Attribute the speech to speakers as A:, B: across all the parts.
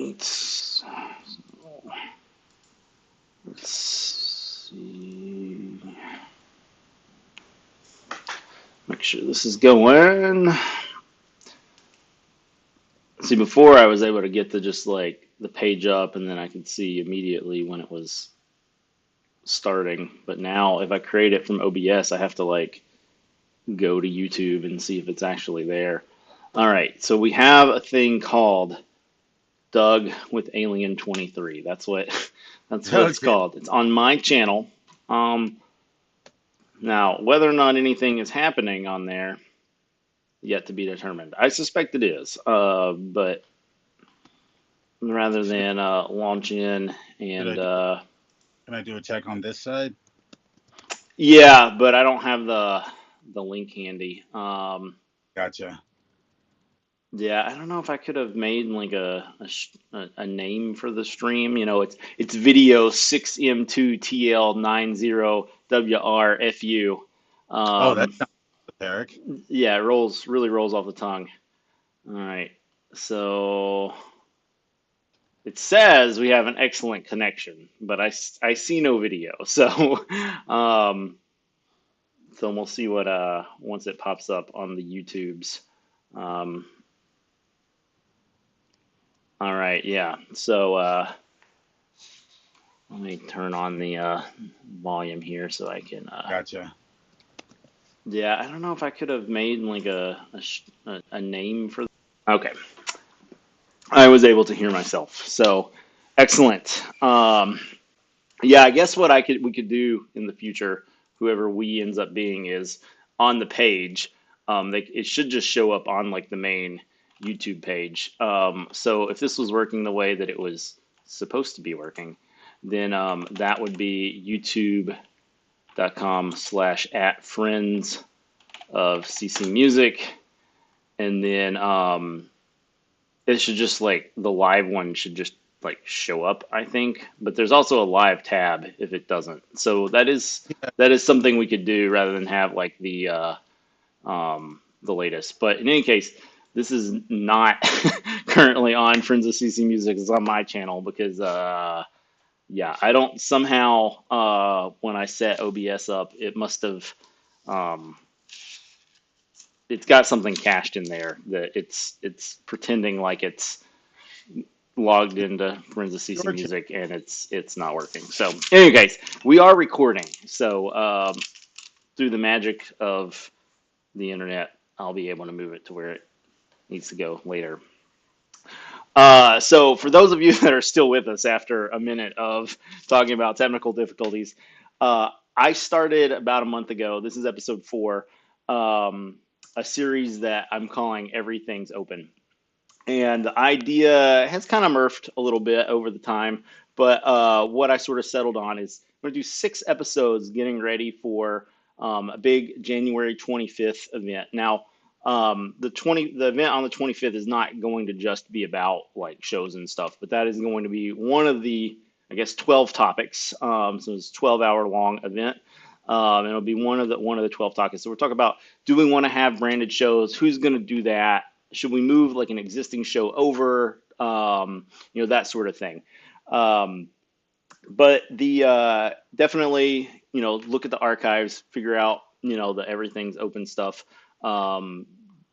A: Let's, let's see. Make sure this is going. See, before I was able to get to just like the page up and then I could see immediately when it was starting. But now if I create it from OBS, I have to like go to YouTube and see if it's actually there. All right, so we have a thing called Doug with Alien23. That's what that's what it's
B: Okay.
A: called. It's on my channel. Um, Now, whether or not anything is happening on there, yet to be determined. I suspect it is, but rather
B: Should,
A: than launch in
B: should I
A: and
B: do, can I do a check on this side?
A: yeah, but I don't have the link handy.
B: Gotcha.
A: Yeah, I don't know if I could have made like a name for the stream. You know, it's video 6M2TL90WRFU.
B: Oh, that
A: Um,
B: sounds esoteric.
A: yeah, it really rolls off the tongue. All right, so it says we have an excellent connection, but I see no video. So um, so we'll see what once it pops up on the YouTubes. Um, all right, yeah. So let me turn on the volume here so I can.
B: Gotcha.
A: Yeah, I don't know if I could have made like a name for. Okay, I was able to hear myself. So excellent. Yeah, I guess what I could we could do in the future, whoever we ends up being, is on the page. It should just show up on like the main YouTube page. So if this was working the way that it was supposed to be working, then that would be youtube.com/at friends of CC Music, and then it should just like the live one should just like show up, I think. But there's also a live tab if it doesn't. So
B: Yeah.
A: that is something we could do rather than have like the latest. But in any case, this is not currently on Friends of CC Music. It's on my channel because yeah, I don't somehow when I set OBS up, it must have um, it's got something cached in there that it's pretending like it's logged into Friends of CC
B: Your check.
A: Music and it's not working. So, in any case, we are recording. So, through the magic of the internet, I'll be able to move it to where it needs to go later. So, for those of you that are still with us after a minute of talking about technical difficulties, I started about a month ago. This is episode 4, um, a series that I'm calling Everything's Open. And the idea has kind of morphed a little bit over the time, but what I sort of settled on is I'm going to do 6 episodes getting ready for a big January 25th event. Now, the event on the 25th is not going to just be about like shows and stuff, but that is going to be one of the, I guess, 12 topics. So it's a 12-hour long event. And it'll be one of the 12 topics. So we're talking about, do we want to have branded shows? Who's going to do that? Should we move like an existing show over? That sort of thing. Um, but the definitely, look at the archives, figure out, the everything's open stuff. Um,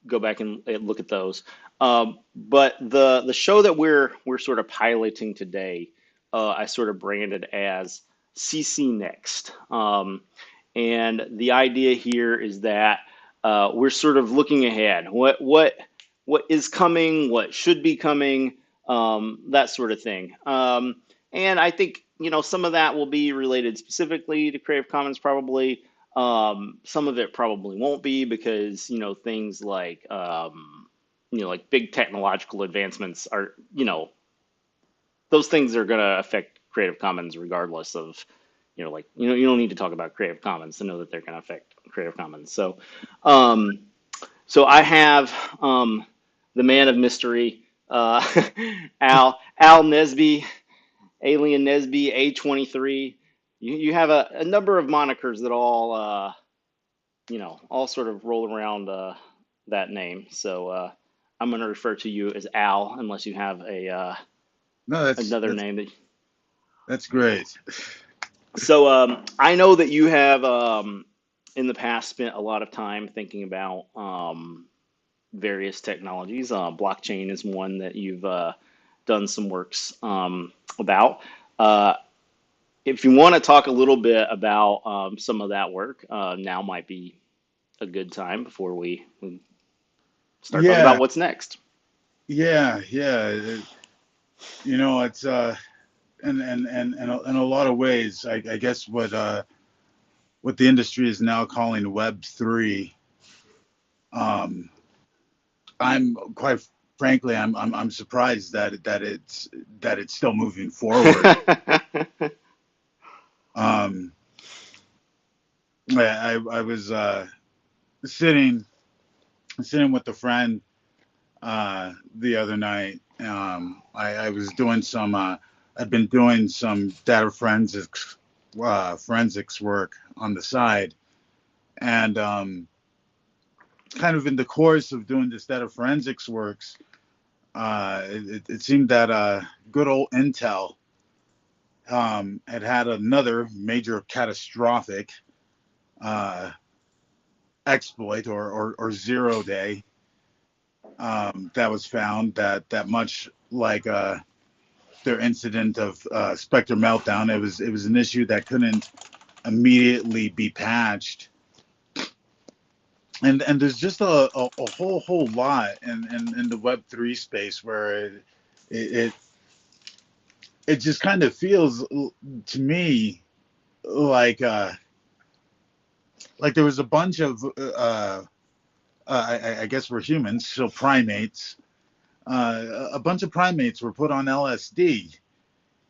A: Go back and look at those. But the show that we're sort of piloting today, I sort of branded as CC Next. And the idea here is that we're sort of looking ahead. What is coming? What should be coming? That sort of thing. And I think some of that will be related specifically to Creative Commons, probably. Some of it probably won't be because things like big technological advancements are those things are going to affect Creative Commons regardless of you don't need to talk about Creative Commons to know that they're going to affect Creative Commons. Um, so I have the man of mystery, Al Nesby, Alien Nesby, A23. You have a number of monikers that all sort of roll around that name. So I'm going to refer to you as Al, unless you have
B: No, that's
A: another
B: that's
A: name that.
B: that's great.
A: So I know that you have in the past spent a lot of time thinking about various technologies. Blockchain is one that you've done some works about. Uh, if you want to talk a little bit about some of that work, now might be a good time before we start talking
B: Yeah,
A: about what's next.
B: yeah. It's in a lot of ways, I guess what the industry is now calling Web3. Um, I'm quite frankly, I'm surprised that it's still moving forward. Um, I was sitting sitting with a friend the other night. I was doing some. I've been doing some data forensics work on the side, and kind of in the course of doing this data forensics works, it seemed that good old Intel had another major catastrophic uh, exploit or 0 day that was found that much like their incident of Spectre meltdown, it was an issue that couldn't immediately be patched, and there's just a whole lot in the Web3 space where it it just kind of feels to me like like there was a bunch of I guess we're humans, so primates. A bunch of primates were put on LSD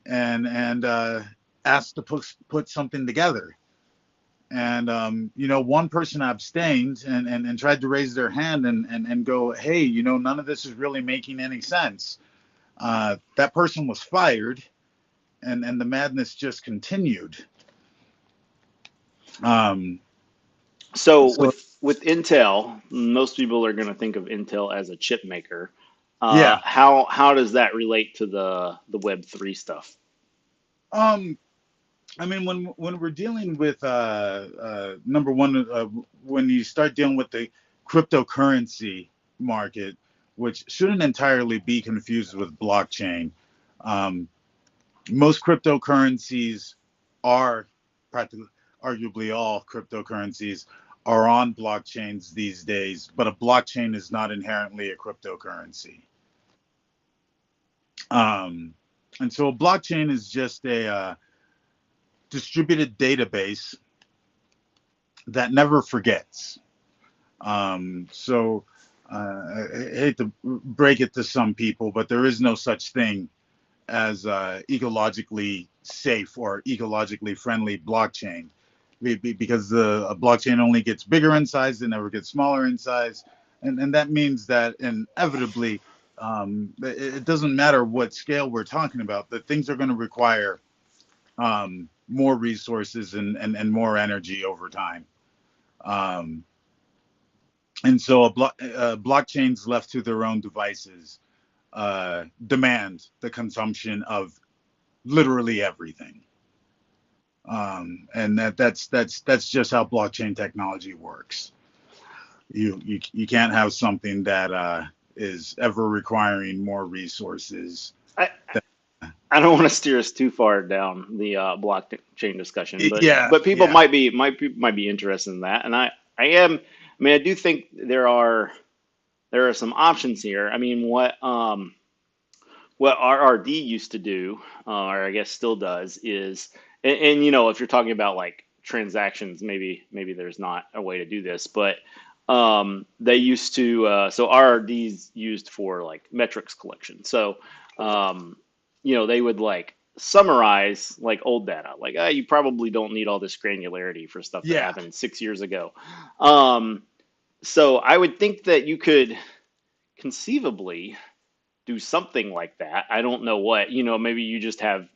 B: and asked to put something together. And one person abstained and tried to raise their hand and go, hey, none of this is really making any sense. That person was fired, and the madness just continued. Um,
A: So
B: so
A: with Intel, most people are going to think of Intel as a chip maker.
B: yeah,
A: How does that relate to the Web3 stuff?
B: um, I mean, when we're dealing with number one, when you start dealing with the cryptocurrency market, which shouldn't entirely be confused with blockchain. Um, Most cryptocurrencies are practically, arguably all cryptocurrencies are on blockchains these days, but a blockchain is not inherently a cryptocurrency. Um, and so a blockchain is just a distributed database that never forgets. So I hate to break it to some people, but there is no such thing as ecologically safe or ecologically friendly blockchain because a blockchain only gets bigger in size, it never gets smaller in size. And that means that inevitably, it doesn't matter what scale we're talking about, that things are going to require more resources and more energy over time. Um, and so blockchains left to their own devices demand the consumption of literally everything. And that's just how blockchain technology works. You can't have something that is ever requiring more resources.
A: I, I don't want to steer us too far down the blockchain discussion,
B: Yeah,
A: but people
B: yeah,
A: might be interested in that, and I am. I mean, I do think there are some options here. I mean, what RRD used to do, or I guess still does, is if you're talking about like transactions, maybe there's not a way to do this, but they used to so RRD's used for like metrics collection. So they would like summarize like old data, like you probably don't need all this granularity for stuff that
B: yeah,
A: happened 6 years ago. Um, so I would think that you could conceivably do something like that. I don't know what, maybe you just have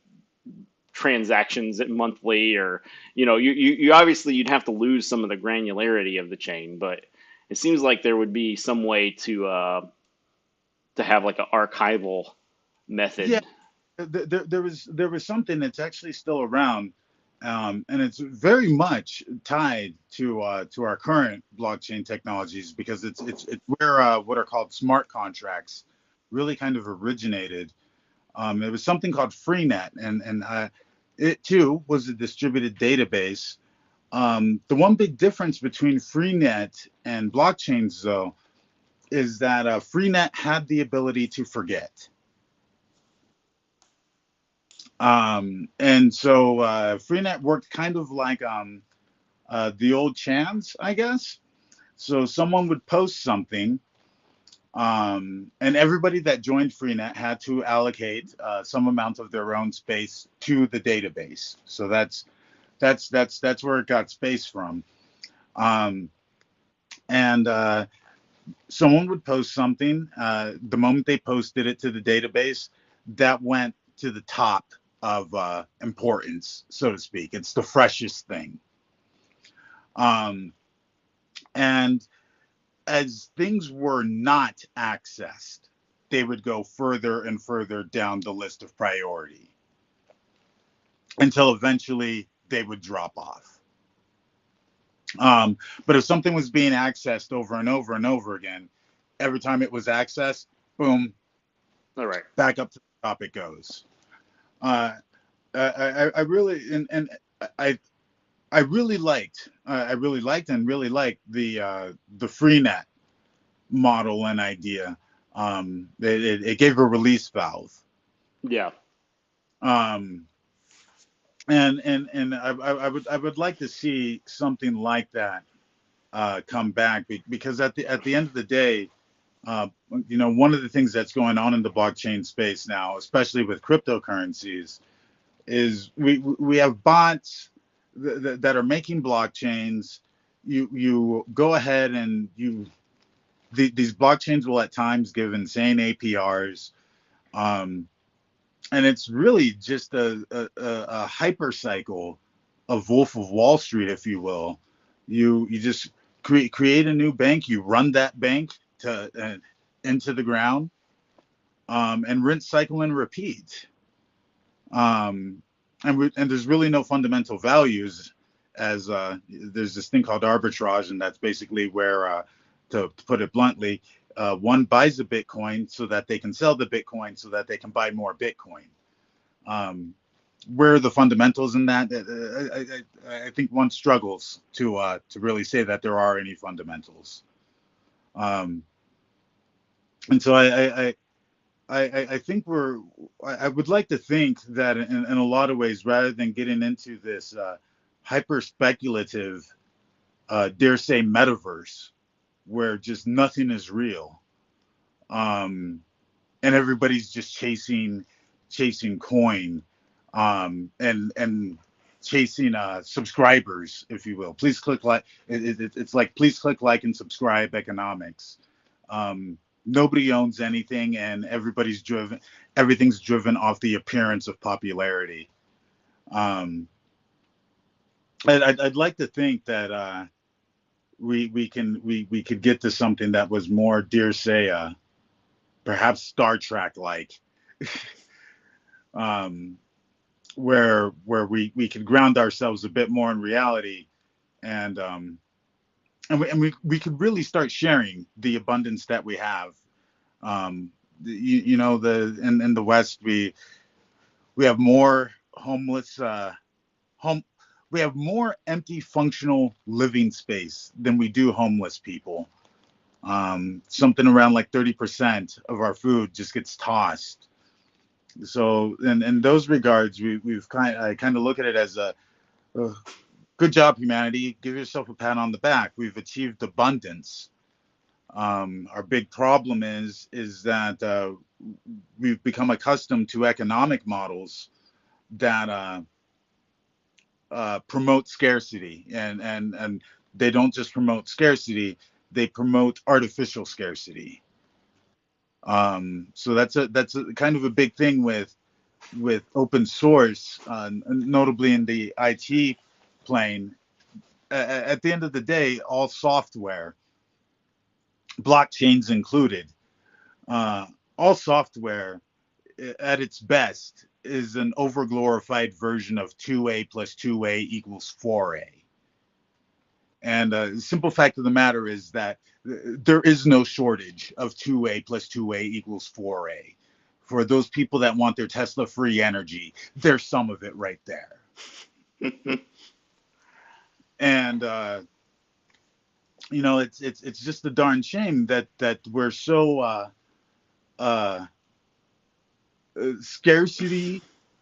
A: transactions monthly, or you obviously you'd have to lose some of the granularity of the chain, but it seems like there would be some way to have like an archival
B: yeah.
A: method.
B: there was something that's actually still around, and it's very much tied to our current blockchain technologies because it's where what are called smart contracts really kind of originated. It was something called Freenet, and it too was a distributed database. The one big difference between Freenet and blockchains, though, is that Freenet had the ability to forget. And so Freenet worked kind of like the old chans, I guess. So someone would post something, and everybody that joined Freenet had to allocate some amount of their own space to the database. So that's where it got space from. Um, and Someone would post something. The moment they posted it to the database, that went to the top of importance, so to speak. It's the freshest thing. Um, and as things were not accessed, they would go further and further down the list of priority until eventually they would drop off. But if something was being accessed over and over and over again, every time it was accessed, boom,
A: All right.
B: back up to the top it goes. Uh, I really and I I really liked and really liked the FreeNet model and idea. It gave a release valve.
A: Yeah.
B: Um, and I would like to see something like that come back because at the end of the day, uh, one of the things that's going on in the blockchain space now, especially with cryptocurrencies, is we have bots that are making blockchains. You go ahead and these blockchains will at times give insane APRs, um, and it's really just a hyper cycle of Wolf of Wall Street, if you will. You just create a new bank, you run that bank to into the ground, and rinse, cycle, and repeat. Um, and there's really no fundamental values, as there's this thing called arbitrage, and that's basically where, to put it bluntly, one buys a Bitcoin so that they can sell the Bitcoin so that they can buy more Bitcoin. Um, where are the fundamentals in that? I think one struggles to really say that there are any fundamentals. Um, and so I think I would like to think that in a lot of ways, rather than getting into this hyper speculative, dare say, metaverse where just nothing is real, um, and everybody's just chasing coin, and chasing subscribers, if you will. Please click like it's like please click like and subscribe economics. Nobody owns anything, and everything's driven off the appearance of popularity. Um, I'd like to think that we could get to something that was more, dare say, perhaps Star Trek like, um, where we could ground ourselves a bit more in reality, and we could really start sharing the abundance that we have. The in the West, we have more homeless home we have more empty functional living space than we do homeless people. Something around like 30% of our food just gets tossed. So in those regards, I kind of look at it as a good job, humanity. Give yourself a pat on the back. We've achieved abundance. Our big problem is that we've become accustomed to economic models that promote scarcity, and they don't just promote scarcity; they promote artificial scarcity. So that's a kind of a big thing with open source, notably in the IT plane. At the end of the day, all software, blockchains included, uh, all software at its best is an overglorified version of 2A plus 2A equals 4A. And the simple fact of the matter is that there is no shortage of 2A plus 2A equals 4A. For those people that want their Tesla free energy, there's some of it right there. And it's just a darn shame that we're so uh, scarcity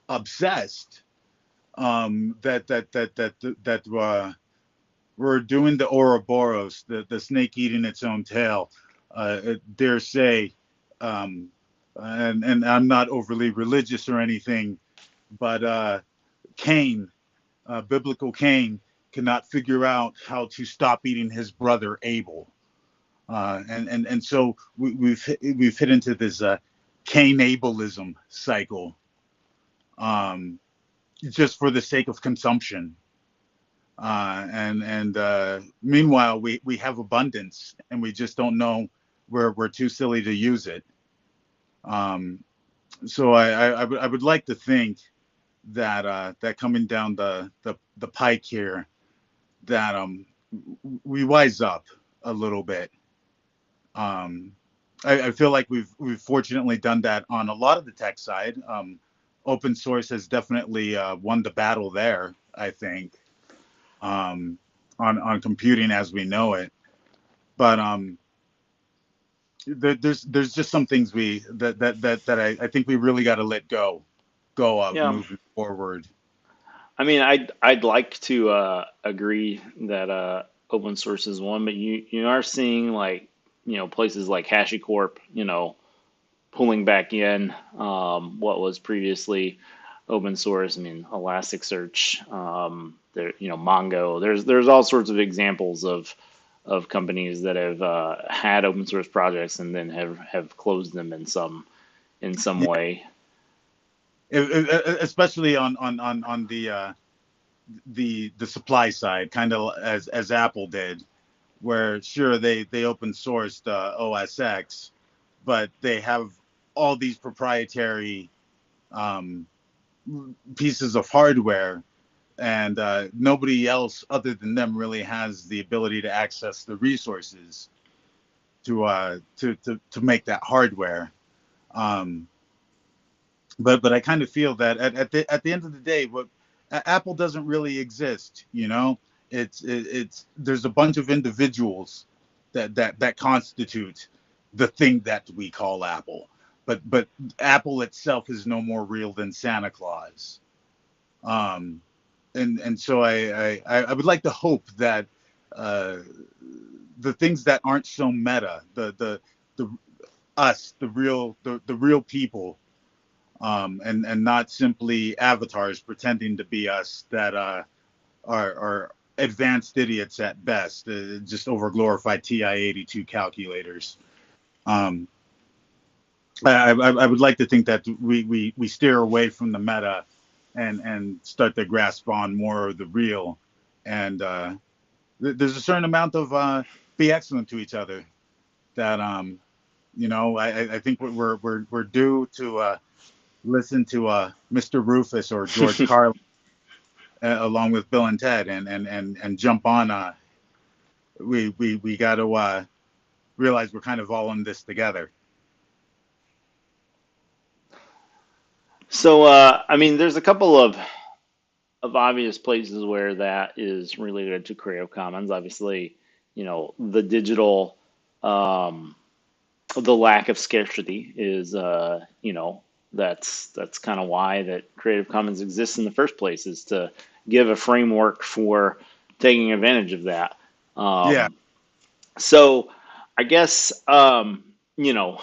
B: obsessed, that we're doing the Ouroboros, the snake eating its own tail. Dare say, um, and I'm not overly religious or anything, but Cain, biblical Cain, cannot figure out how to stop eating his brother Abel, and so we've hit into this Cain Abelism cycle, um, just for the sake of consumption. And meanwhile, we have abundance, and we just don't know, we're too silly to use it. Um, so I would like to think that that coming down the pike here, that we wise up a little bit. Um, I feel like we've fortunately done that on a lot of the tech side. Open source has definitely won the battle there, I think, um, on computing as we know it. But there's just some things I think we really got to let go of
A: Yeah.
B: moving forward.
A: I mean, I'd like to agree that open source is one, but you are seeing like places like HashiCorp, pulling back in what was previously open source. I mean, Elasticsearch, there, Mongo. There's all sorts of examples of companies that have had open source projects and then have closed them in some
B: Yeah,
A: way.
B: especially on the supply side, kind of as Apple did, where sure they open sourced OS X, but they have all these proprietary um, pieces of hardware, and nobody else other than them really has the ability to access the resources to make that hardware. Um, but I kind of feel that at the end of the day, what Apple doesn't really exist. It's there's a bunch of individuals that constitute the thing that we call Apple. But Apple itself is no more real than Santa Claus. Um, and so I would like to hope that uh, the things that aren't so meta, the us, the real people, and not simply avatars pretending to be us, that are advanced idiots at best, just overglorified TI-82 calculators. Um, I would like to think that we steer away from the meta, and start to grasp on more of the real. And there's a certain amount of be excellent to each other that I think we're due to listen to Mr. Rufus or George Carlin, along with Bill and Ted, and jump on. We got to realize we're kind of all in this together.
A: So, I mean, there's a couple of obvious places where that is related to Creative Commons. Obviously, the digital, um, the lack of scarcity is, that's kind of why that Creative Commons exists in the first place, is to give a framework for taking advantage of that.
B: Yeah.
A: Um, so, I guess, you know,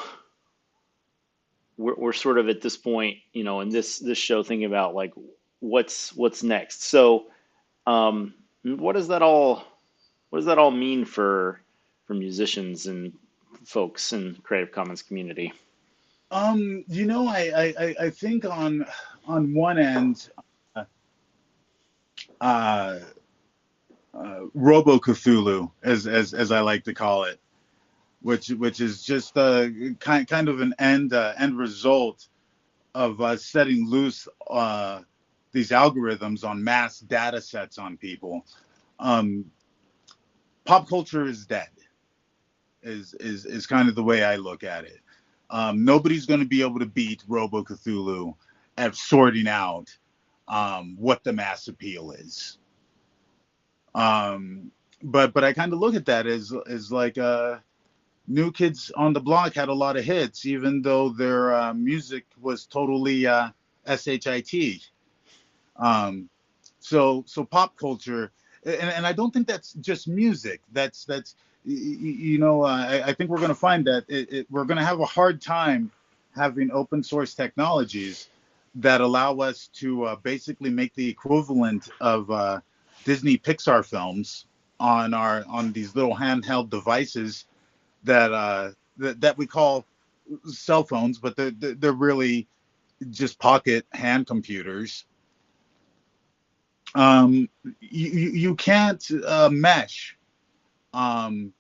A: we're sort of at this point, in this show, thinking about like what's next. So, what does that all mean for musicians and folks in Creative Commons community?
B: I think on one end, uh, uh, Robo Cthulhu, as I like to call it, which is just kind of an end result setting loose these algorithms on mass data sets on people. Um, Pop culture is dead. Is kind of the way I look at it. Nobody's going to be able to beat Robo Cthulhu at sorting out what the mass appeal is. Um, but I kind of look at that as like New Kids on the Block had a lot of hits, even though their music was totally shit. Um, so pop culture, and I don't think that's just music. That's I think we're going to find that we're going to have a hard time having open source technologies that allow us to basically make the equivalent of Disney Pixar films on these little handheld devices that we call cell phones, but they're really just pocket hand computers. um you can't mesh. um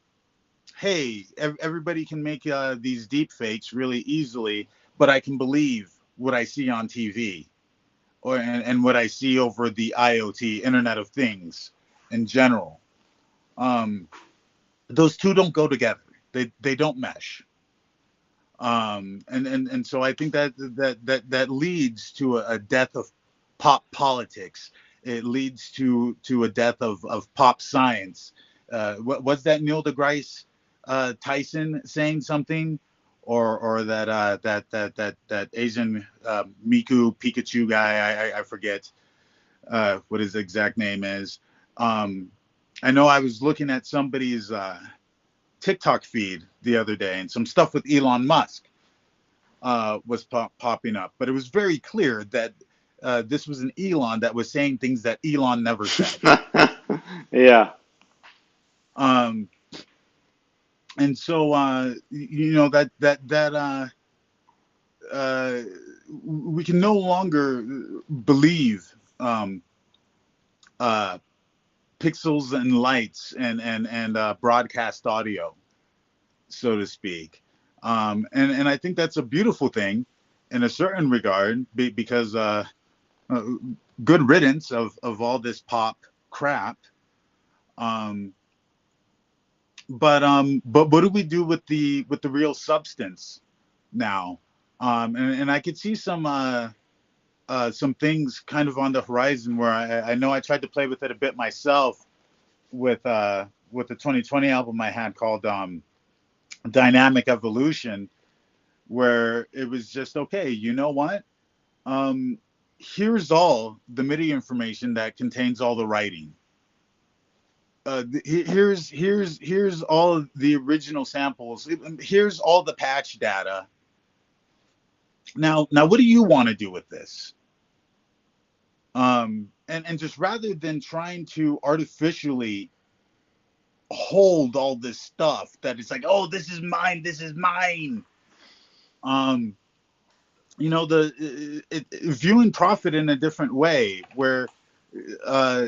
B: hey, everybody can make these deep fakes really easily, but I can believe what I see on TV, and what I see over the IoT, Internet of Things, in general. um those two don't go together. They don't mesh. And so I think that leads to a death of pop politics. It leads to a death of pop science. Was that Neil deGrasse Tyson saying something, or that Asian Miku Pikachu guy? I forget what his exact name is. Um, I know I was looking at somebody's TikTok feed the other day, and some stuff with Elon Musk was popping up. But it was very clear that this was an Elon that was saying things that Elon never said.
A: Yeah.
B: Um, and so uh, we can no longer believe um, uh, pixels and lights and broadcast audio, so to speak. And I think that's a beautiful thing in a certain regard, because uh, good riddance of all this pop crap. Um, but what do we do with the real substance now? And I could see some things kind of on the horizon where I know I tried to play with it a bit myself with the 2020 album I had called Dynamic Evolution, where it was just okay. You know what? Um, Here's all the MIDI information that contains all the writing. Here's all of the original samples. Here's all the patch data. Now, what do you want to do with this? And just rather than trying to artificially hold all this stuff that it's like, oh, this is mine, this is mine. Um, viewing profit in a different way, where uh,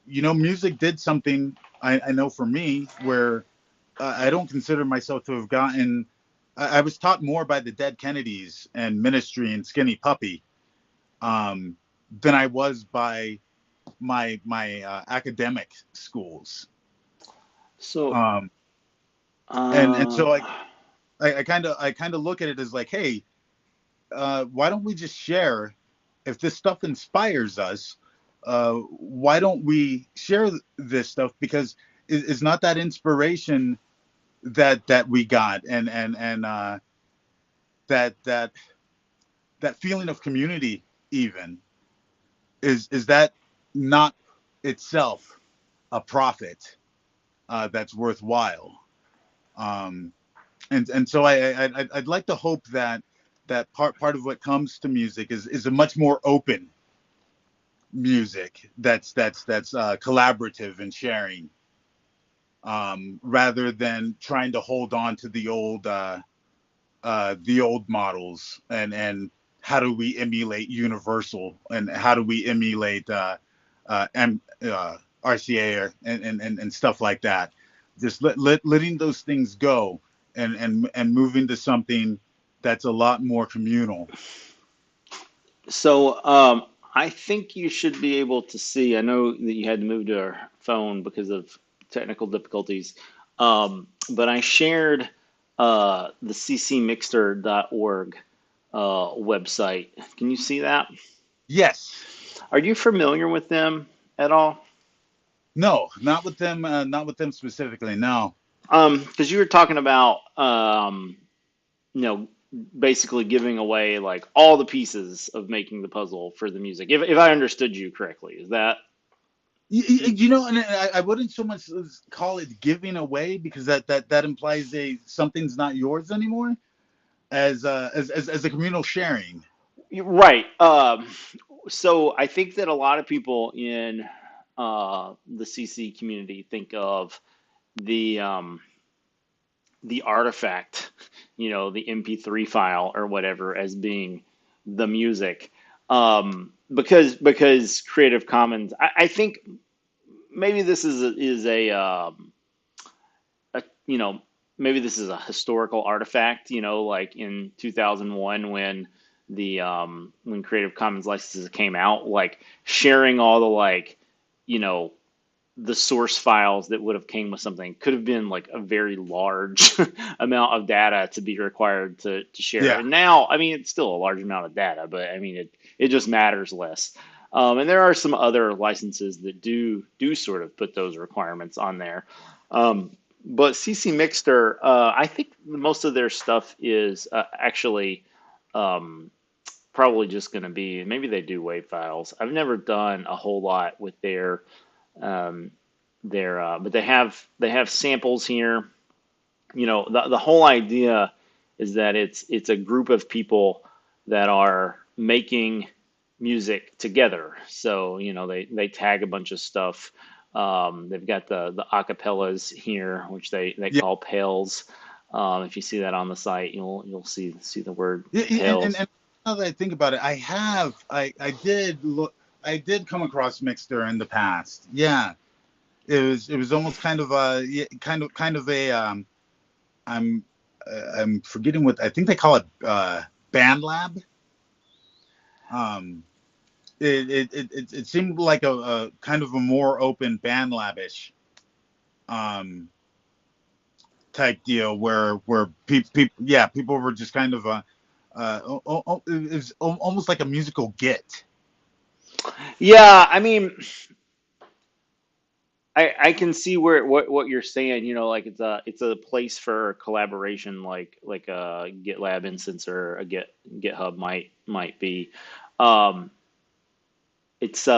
B: music did something. I know for me where I don't consider myself to have gotten. I was taught more by the Dead Kennedys and Ministry and Skinny Puppy um, than I was by my academic schools.
A: So,
B: Um, and
A: uh,
B: so I kind of look at it as like, hey, why don't we just share? If this stuff inspires us, why don't we share this stuff? Because it's not that inspiration that we got, and that that feeling of community, even, is that not itself a profit that's worthwhile. um and so I'd like to hope that part of what comes to music is a much more open music that's collaborative and sharing, rather than trying to hold on to the old models, and how do we emulate Universal, and how do we emulate RCA, and stuff like that. Just letting those things go, and moving to something that's a lot more communal.
A: So, I think you should be able to see. I know that you had to move to a phone because of technical difficulties, but I shared the ccmixter.org website. Can you see that?
B: Yes.
A: Are you familiar with them at all?
B: No, not with them. Not with them specifically. No.
A: Because you were talking about, you know, basically giving away like all the pieces of making the puzzle for the music. If I understood you correctly, is that?
B: You know, and I wouldn't so much as call it giving away because that implies something's not yours anymore as a communal sharing.
A: Right. So I think that a lot of people in the CC community think of the um, the artifact, the MP3 file or whatever, as being the music, because Creative Commons. I think maybe this a maybe this is a historical artifact. Like in 2001 when Creative Commons licenses came out, like sharing all the you know the source files that would have came with something could have been like a very large amount of data to be required to share.
B: Yeah.
A: And now, I mean, it's still a large amount of data, but I mean, it just matters less. And there are some other licenses that do sort of put those requirements on there. Um, but CC Mixter, I think most of their stuff is actually um, probably just going to be, maybe they do WAV files. I've never done a whole lot with um, but they have samples here. The whole idea is that it's a group of people that are making music together. So they tag a bunch of stuff. They've got the acapellas here, which they
B: Yeah.
A: call pails. If you see that on the site, you'll see the word
B: Yeah,
A: pails.
B: and now that I think about it, I did look, I did come across Mixter in the past. Yeah, it was almost kind of a yeah, kind of a I'm I'm forgetting what I think they call it, Band Lab. Um, it seemed like a kind of a more open Band Labish um type deal where people, yeah, people were just kind of it was almost like a musical Git.
A: Yeah, I mean, I can see what you're saying. Like it's a place for collaboration, like a GitLab instance or a GitHub might be. Um, it's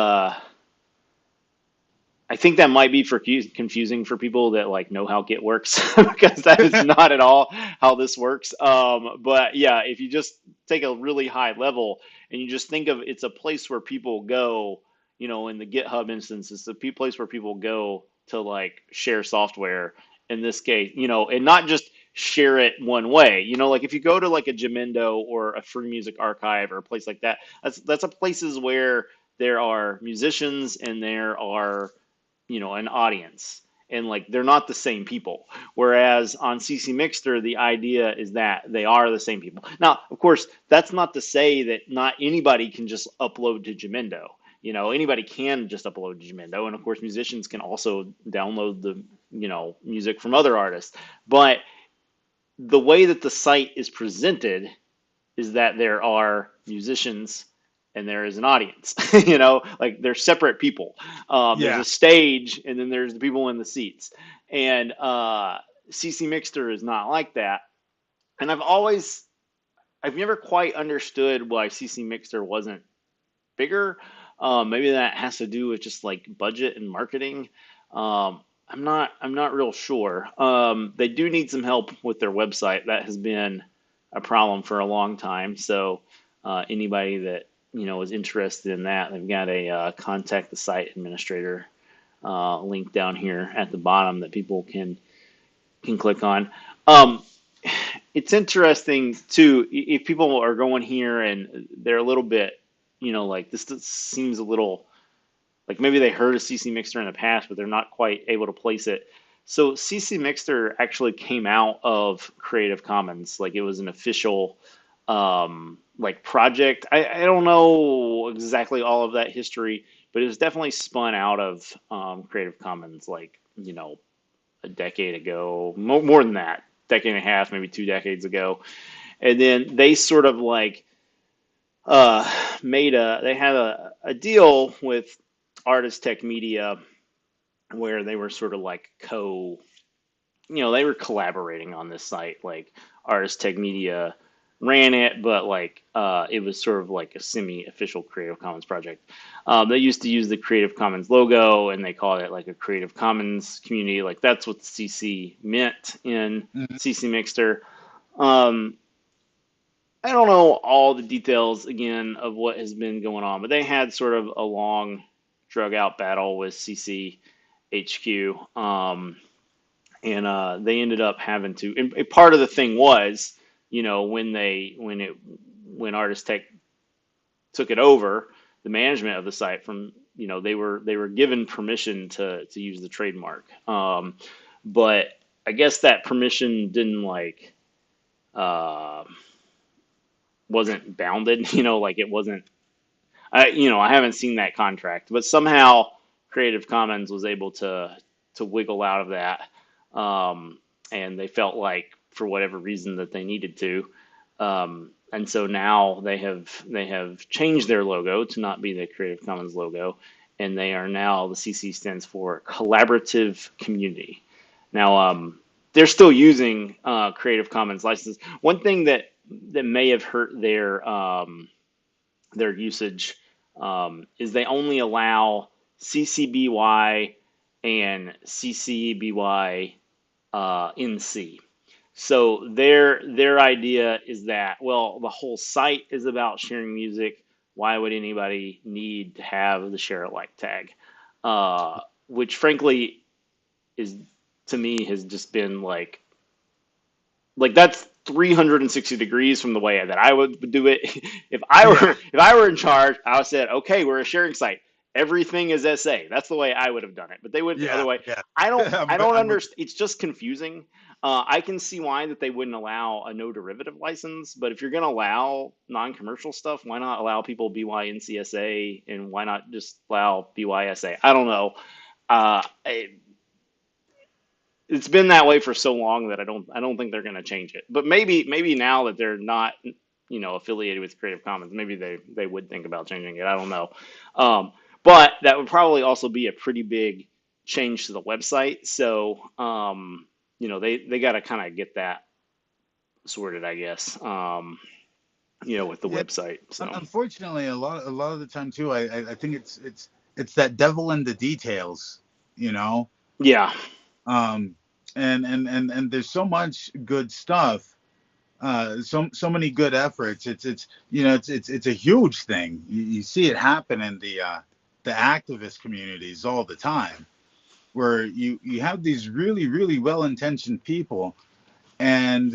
A: I think that might be for confusing for people that like know how Git works because that is not at all how this works. But yeah, if you just take a really high level and you just think of it's a place where people go, in the GitHub instance, it's a place where people go to like share software in this case, and not just share it one way. Like if you go to like a Jamendo or a Free Music Archive or a place like that, that's a places where there are musicians and there are an audience, and like they're not the same people, whereas on CC Mixter the idea is that they are the same people. Now of course that's not to say that not anybody can just upload to Jamendo. Anybody can just upload to Jamendo, and of course musicians can also download the music from other artists. But the way that the site is presented is that there are musicians and there is an audience. Like they're separate people. There's
B: Yeah,
A: a stage and then there's the people in the seats. And CC Mixter is not like that. And I've never quite understood why CC Mixter wasn't bigger. Maybe that has to do with just like budget and marketing. I'm not real sure. They do need some help with their website. That has been a problem for a long time. So anybody that is interested in that, they've got a contact the site administrator link down here at the bottom that people can click on. Um, it's interesting too if people are going here and they're a little bit, like this seems a little like maybe they heard of CC Mixter in the past, but they're not quite able to place it. So CC Mixter actually came out of Creative Commons, like it was an official like project. I don't know exactly all of that history, but it was definitely spun out of Creative Commons, like, a decade ago, more than that, decade and a half, maybe 2 decades ago. And then they sort of like uh, they had a deal with Artist Tech Media where they were sort of like they were collaborating on this site. Like Artist Tech Media ran it, but like it was sort of like a semi-official Creative Commons project. They used to use the Creative Commons logo, and they called it like a Creative Commons community. Like that's what the CC meant in
B: Mhm.
A: CC Mixter. Um, I don't know all the details again of what has been going on, but they had sort of a long, drug out battle with CC HQ. And they ended up having to. And part of the thing was, when Artist Tech took it over, the management of the site from they were given permission to use the trademark, but I guess that permission didn't like uh, wasn't bounded, like it wasn't. I haven't seen that contract, but somehow Creative Commons was able to wiggle out of that, um, and they felt like for whatever reason that they needed to, and so now they have changed their logo to not be the Creative Commons logo, and they are now the CC stands for Collaborative Community. Now, they're still using Creative Commons licenses. One thing that may have hurt their usage is they only allow CCBY and CCBY NC. So their idea is that, well, the whole site is about sharing music. Why would anybody need to have the share alike tag? Which frankly is, to me, has just been like that's 360 degrees from the way that I would do it. If I
B: Yeah,
A: were if I were in charge, I would said, okay, we're a sharing site. Everything is SA. That's the way I would have done it. But they went the other
B: yeah,
A: way.
B: yeah.
A: I don't I don't
B: I'm with
A: understand. It's just confusing. I can see why that they wouldn't allow a no derivative license, but if you're going to allow non-commercial stuff, why not allow people BYNCSA and why not just allow BYSA? I don't know. I, it's been that way for so long that I don't think they're going to change it. But maybe now that they're not affiliated with Creative Commons, maybe they would think about changing it. I don't know. But that would probably also be a pretty big change to the website. So they got to kind of get that sorted, I guess. With the
B: yeah.
A: website. So
B: Unfortunately, a lot of the time too, I think it's that devil in the details, you know.
A: yeah,
B: Um, and there's so much good stuff, so many good efforts. It's a huge thing. You see it happen in the activist communities all the time, where you have these really well intentioned people, and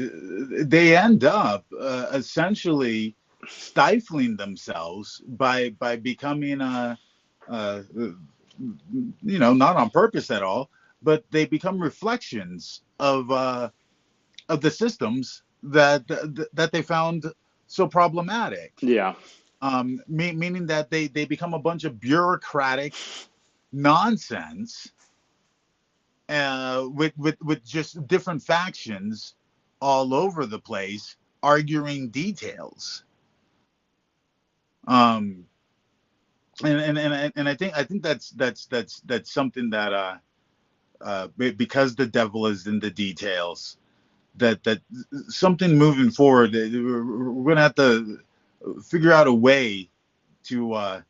B: they end up essentially stifling themselves by becoming a not on purpose at all, but they become reflections of the systems that they found so problematic.
A: yeah,
B: Meaning that they become a bunch of bureaucratic nonsense, with just different factions all over the place arguing details. Um, and I think that's something that because the devil is in the details, that something moving forward, we're gonna have to figure out a way to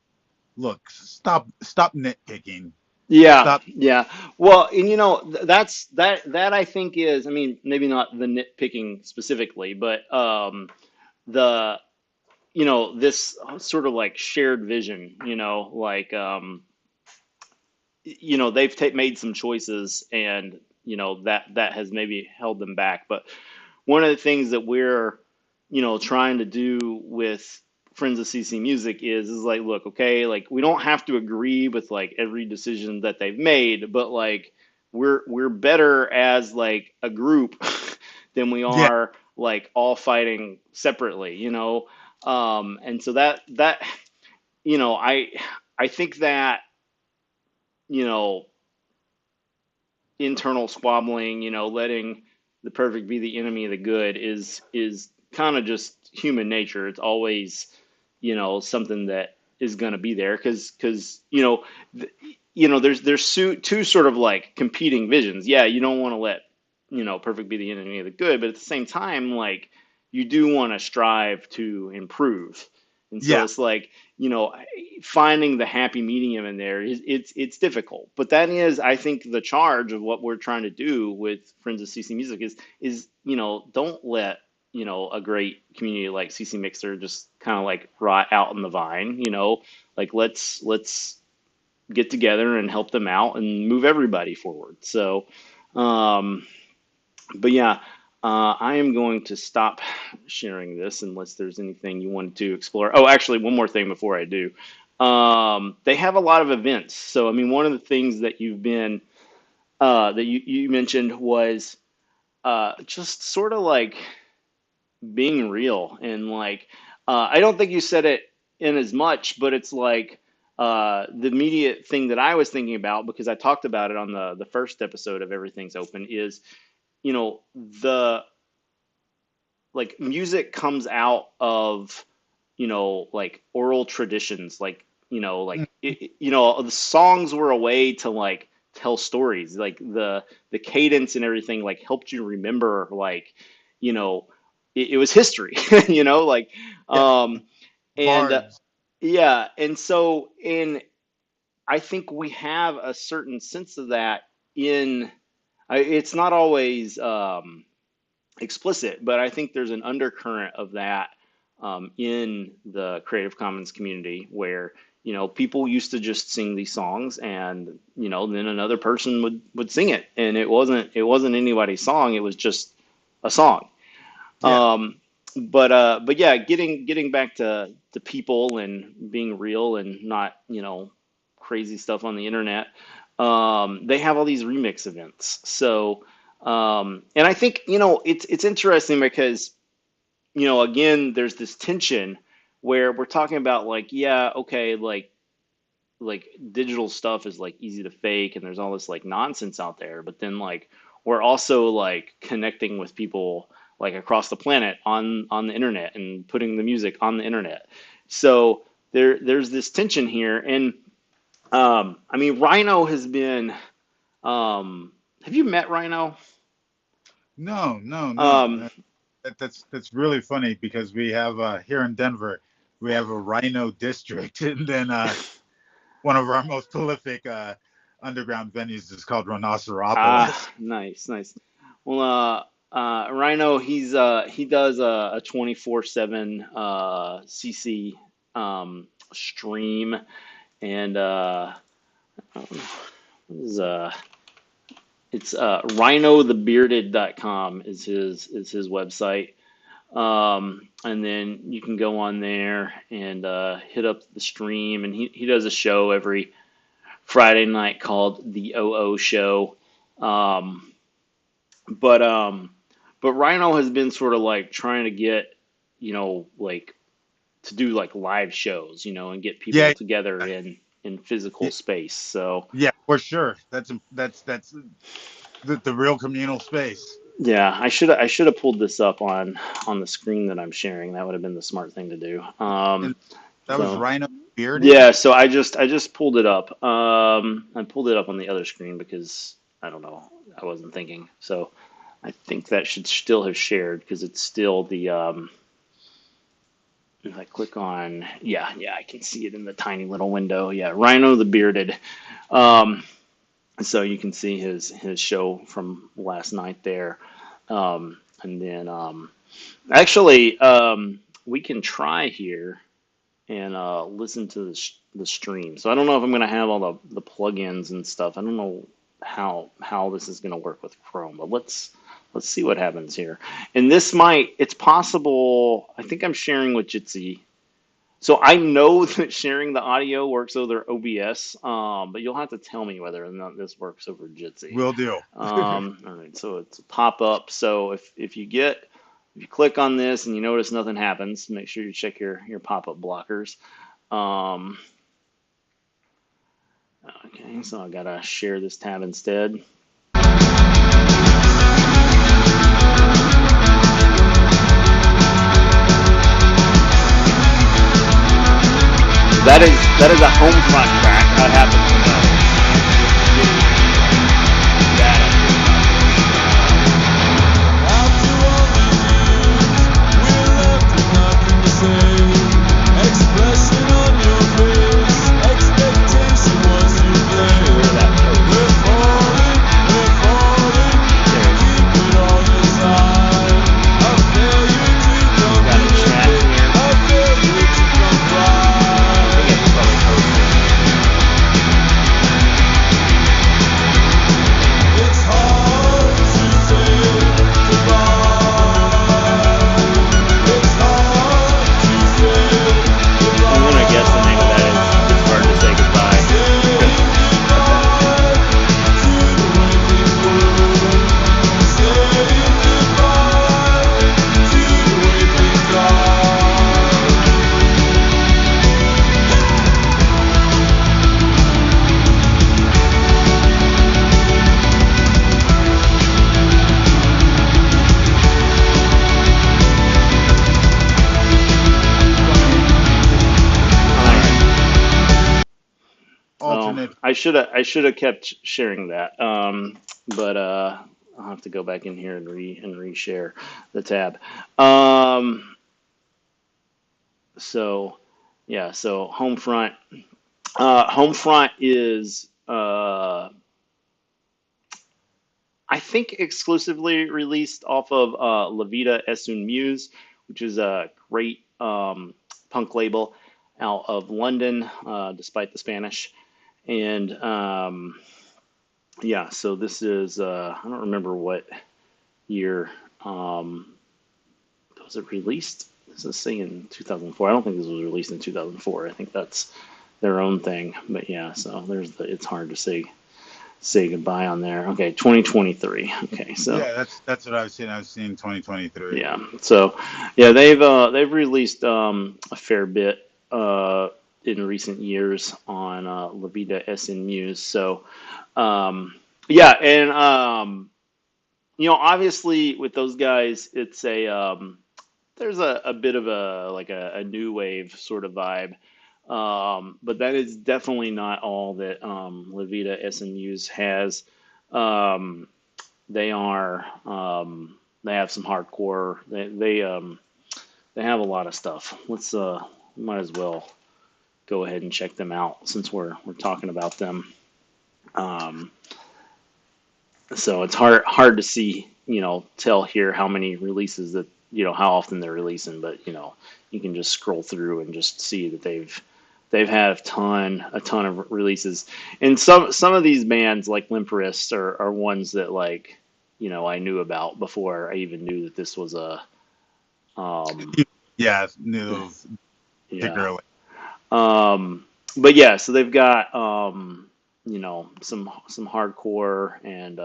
B: look, stop nitpicking,
A: yeah,
B: stop.
A: yeah. Well, and that I think is, I mean, maybe not the nitpicking specifically, but the this sort of like shared vision, like they've made some choices, and that has maybe held them back. But one of the things that we're trying to do with Friends of CC Music is like, look, okay, like we don't have to agree with like every decision that they've made, but like we're better as like a group than we
B: Yeah,
A: are like all fighting separately. And so that I think that you know internal squabbling, letting the perfect be the enemy of the good is kind of just human nature. It's always, something that is going to be there because th- there's two sort of like competing visions. Yeah, you don't want to let perfect be the enemy of the good, but at the same time, like you do want to strive to improve. And so
B: Yeah,
A: it's like, you know, finding the happy medium in there is it's difficult. But that is, I think, the charge of what we're trying to do with Friends of CC Music is don't let a great community like CC Mixer just kind of like rot out in the vine. Like let's get together and help them out and move everybody forward. So, um, but yeah, I am going to stop sharing this unless there's anything you wanted to explore. Oh, actually, one more thing before I do. They have a lot of events. So, I mean, one of the things that you mentioned was just sort of like being real and like I don't think you said it in as much, but it's like the immediate thing that I was thinking about because I talked about it on the first episode of Everything's Open is the like music comes out of like oral traditions like
B: mm,
A: the songs were a way to like tell stories like the cadence and everything like helped you remember like you know it was history like
B: yeah,
A: um and
B: bards.
A: yeah and so in I think we have a certain sense of that in it's not always explicit, but I think there's an undercurrent of that in the Creative Commons community where people used to just sing these songs and then another person would sing it and it wasn't anybody's song, it was just a song.
B: Yeah,
A: But yeah, getting back to people and being real and not crazy stuff on the internet. They have all these remix events. So and I think it's interesting because again there's this tension where we're talking about like yeah okay like digital stuff is like easy to fake and there's all this like nonsense out there, but then like we're also like connecting with people like across the planet on the internet and putting the music on the internet. So there's this tension here. And I mean Rhino has been have you met Rhino?
B: no, no, no.
A: um
B: That's really funny because we have here in Denver, we have a rhino district, and then one of our most prolific underground venues is called Rhinoceropolis.
A: nice, nice. Well, Rhino, he does a 24/7 CC stream, and what is it's rhinothebearded.com is his website. And then you can go on there and hit up the stream, and he does a show every Friday night called the OO Show. Um, but Rhino has been sort of like trying to get like to do like live shows, and get people
B: Yeah,
A: together in physical
B: yeah,
A: space. So
B: yeah, for sure. That's the real communal space.
A: yeah, I should have pulled this up on the screen that I'm sharing. That would have been the smart thing to do.
B: And that was
A: So
B: rhino bearded.
A: yeah, so I just pulled it up. I pulled it up on the other screen because I don't know, I wasn't thinking. So I think that should still have shared because it's still the if I click on yeah, I can see it in the tiny little window. Yeah, Rhino the Bearded. Um, so you can see his show from last night there. And then actually we can try here and listen to the stream. So I don't know if I'm going to have all the plugins and stuff. I don't know how this is going to work with Chrome, but let's see what happens here. And this might it's possible. I think I'm sharing with Jitsi. So I know that sharing the audio works over OBS, but you'll have to tell me whether or not this works over Jitsi.
B: Will do.
A: All right, so it's a pop up. So if you get If you click on this and you notice nothing happens, make sure you check your pop-up blockers. Um, okay, so I gotta share this tab instead. That is a home front track. I happen to know bad idea about
C: After all these years, we're left with nothing to say. Expression on your face, expectation was to
A: this.
C: blame.
A: Where that post.
C: We're falling,
A: There it is.
C: keep it all inside. A failure to
A: Got a chat
C: communicate,
A: here.
C: a failure to
A: I think
C: comply.
A: it's probably posted.
C: It's hard to say goodbye. It's hard to say
A: I'm gonna guess the name of that is "It's Hard to Say Goodbye." All right. Oh,
B: Alternate.
A: I should have kept sharing that. But I'll have to go back in here and reshare the tab. Um, so yeah, so Homefront. Homefront is I think exclusively released off of La Vida Es Un Muse, which is a great punk label out of London, despite the Spanish. And yeah, so this is I don't remember what year was it released. This is saying 2004. I don't think this was released in 2004. I think that's their own thing. But yeah, so there's the. It's hard to say goodbye on there. Okay, 2023. Okay, so
B: Yeah, that's what I was seeing. I was seeing 2023.
A: yeah, so yeah, they've released a fair bit in recent years on La Vida Es En Muse. So yeah, and obviously with those guys, it's a there's a bit of a new wave sort of vibe. But that is definitely not all that La Vida Es En Muse has. Um, they are they have some hardcore. They have a lot of stuff. Let's might as well go ahead and check them out since we're talking about them. Um, so it's hard to see, tell here how many releases that, how often they're releasing, but you can just scroll through and just see that they've had a ton of releases. And some of these bands like Limperist are ones that, like, I knew about before I even knew that this was a um
B: Yeah, knew of
A: yeah.
B: particularly.
A: But yeah, so they've got some hardcore, and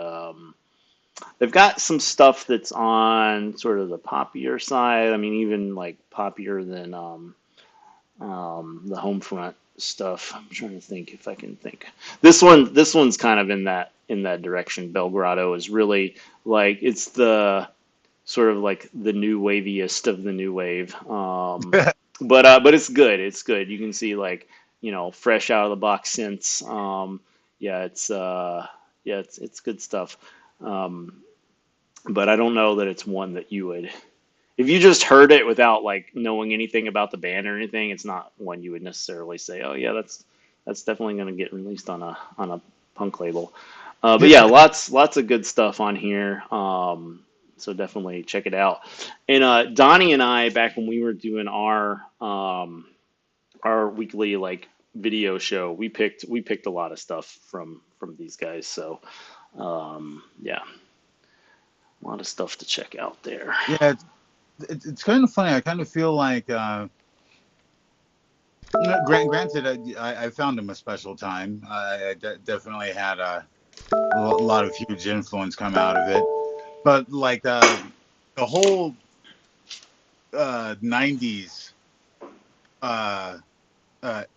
A: they've got some stuff that's on sort of the poppier side. I mean, even like poppier than the Homefront stuff. I'm trying to think if I can think. This one's kind of in that direction. Belgrado is really like, it's the sort of like the new waviest of the new wave. But it's good. It's good. You can see, like, fresh out of the box synths. Yeah, it's good stuff. Um, but I don't know that it's one that you would, if you just heard it without like knowing anything about the band or anything, it's not one you would necessarily say, oh yeah, that's definitely going to get released on a punk label. But yeah, lots of good stuff on here. So definitely check it out. And Donnie and I, back when we were doing our weekly, like, video show, we picked a lot of stuff from these guys. So yeah, a lot of stuff to check out there.
B: Yeah, it's kind of funny. I kind of feel like, granted, I found him a special time. Definitely had a lot of huge influence come out of it. But like the whole '90s uh,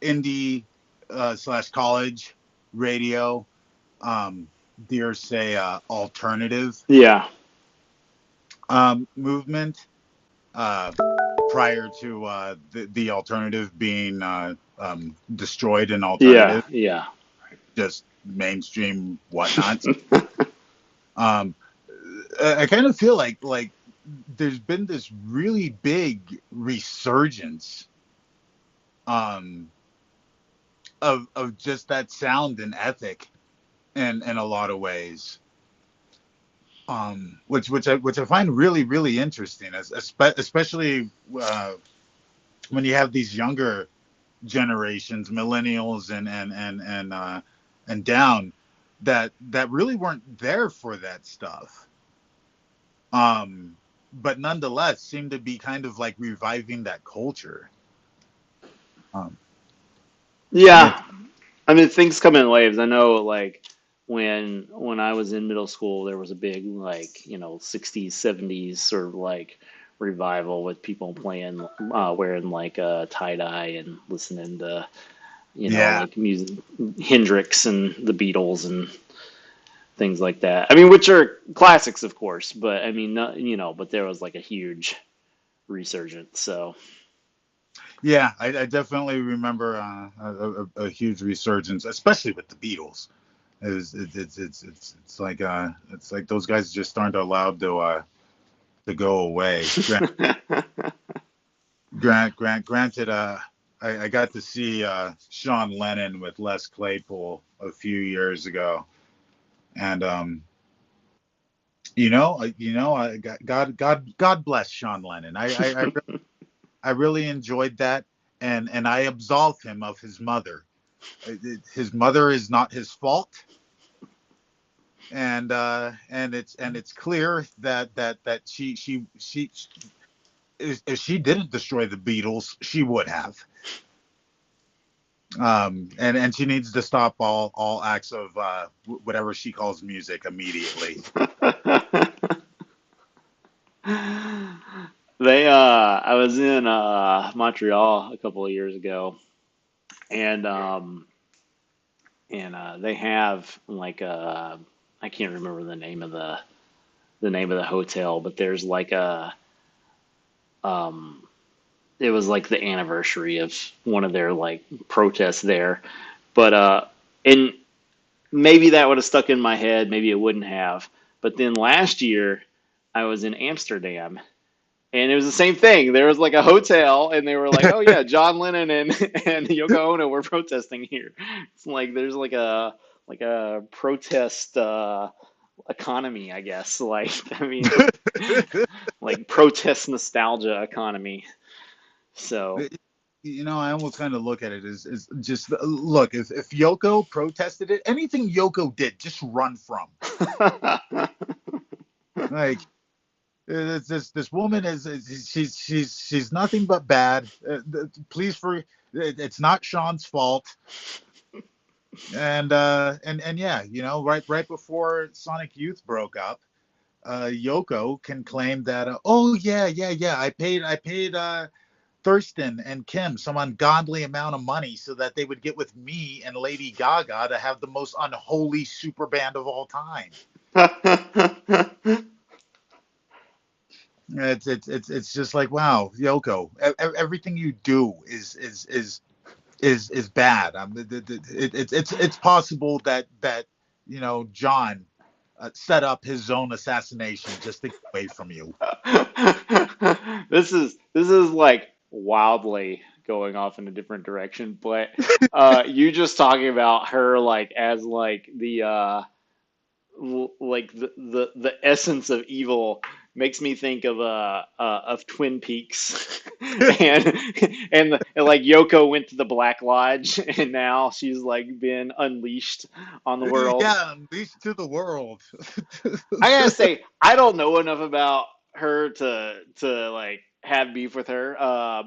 B: indie slash college radio, um, dare say alternative
A: Yeah.
B: movement, uh, prior to the alternative being destroyed in
A: Yeah.
B: alternative,
A: Yeah.
B: just mainstream whatnots. Um, I kind of feel like there's been this really big resurgence um, of just that sound and ethic in a lot of ways, which I find really interesting, especially when you have these younger generations, millennials and down, that really weren't there for that stuff, um, but nonetheless seem to be kind of like reviving that culture. Um, and
A: Yeah.
B: it's
A: I mean, things come in waves. I know, like when I was in middle school, there was a big like 60s, 70s sort of like revival with people playing, wearing like tie dye and listening to
B: yeah,
A: like music, Hendrix and the Beatles and things like that. I mean, which are classics, of course, but I mean, not, but there was like a huge resurgence. So
B: yeah, I definitely remember a huge resurgence, especially with the Beatles. It's like those guys just aren't allowed to go away. Granted, I got to see Sean Lennon with Les Claypool a few years ago, and God bless Sean Lennon. I really enjoyed that, and I absolve him of his mother. His mother is not his fault, and it's clear that she if she didn't destroy the Beatles, she would have. And she needs to stop all acts of whatever she calls music immediately.
A: I was in Montreal a couple of years ago, and they have like I can't remember the name of the hotel, but there's like a um it was like the anniversary of one of their like protests there, but and maybe that would have stuck in my head, maybe it wouldn't have. But then last year I was in Amsterdam, and it was the same thing. There was like a hotel, and they were like, "Oh yeah, John Lennon and and Yoko Ono were protesting here." It's like there's like a protest economy, I guess. Like I mean, like protest nostalgia economy. So
B: I almost kind of look at it as just look, if Yoko protested it, anything Yoko did, just run from. Like this woman she's nothing but bad. Please, it's not Sean's fault. And yeah, right before Sonic Youth broke up, Yoko can claim that, oh yeah, I paid Thurston and Kim some ungodly amount of money so that they would get with me and Lady Gaga to have the most unholy super band of all time. It's just like, wow, Yoko, everything you do is bad. It's possible that John set up his own assassination just to get away from you.
A: this is like wildly going off in a different direction, but you just talking about her like as like the like the essence of evil makes me think of Twin Peaks, and and like Yoko went to the Black Lodge, and now she's like been unleashed on the world.
B: Yeah, unleashed to the world.
A: I gotta say, I don't know enough about her to like have beef with her,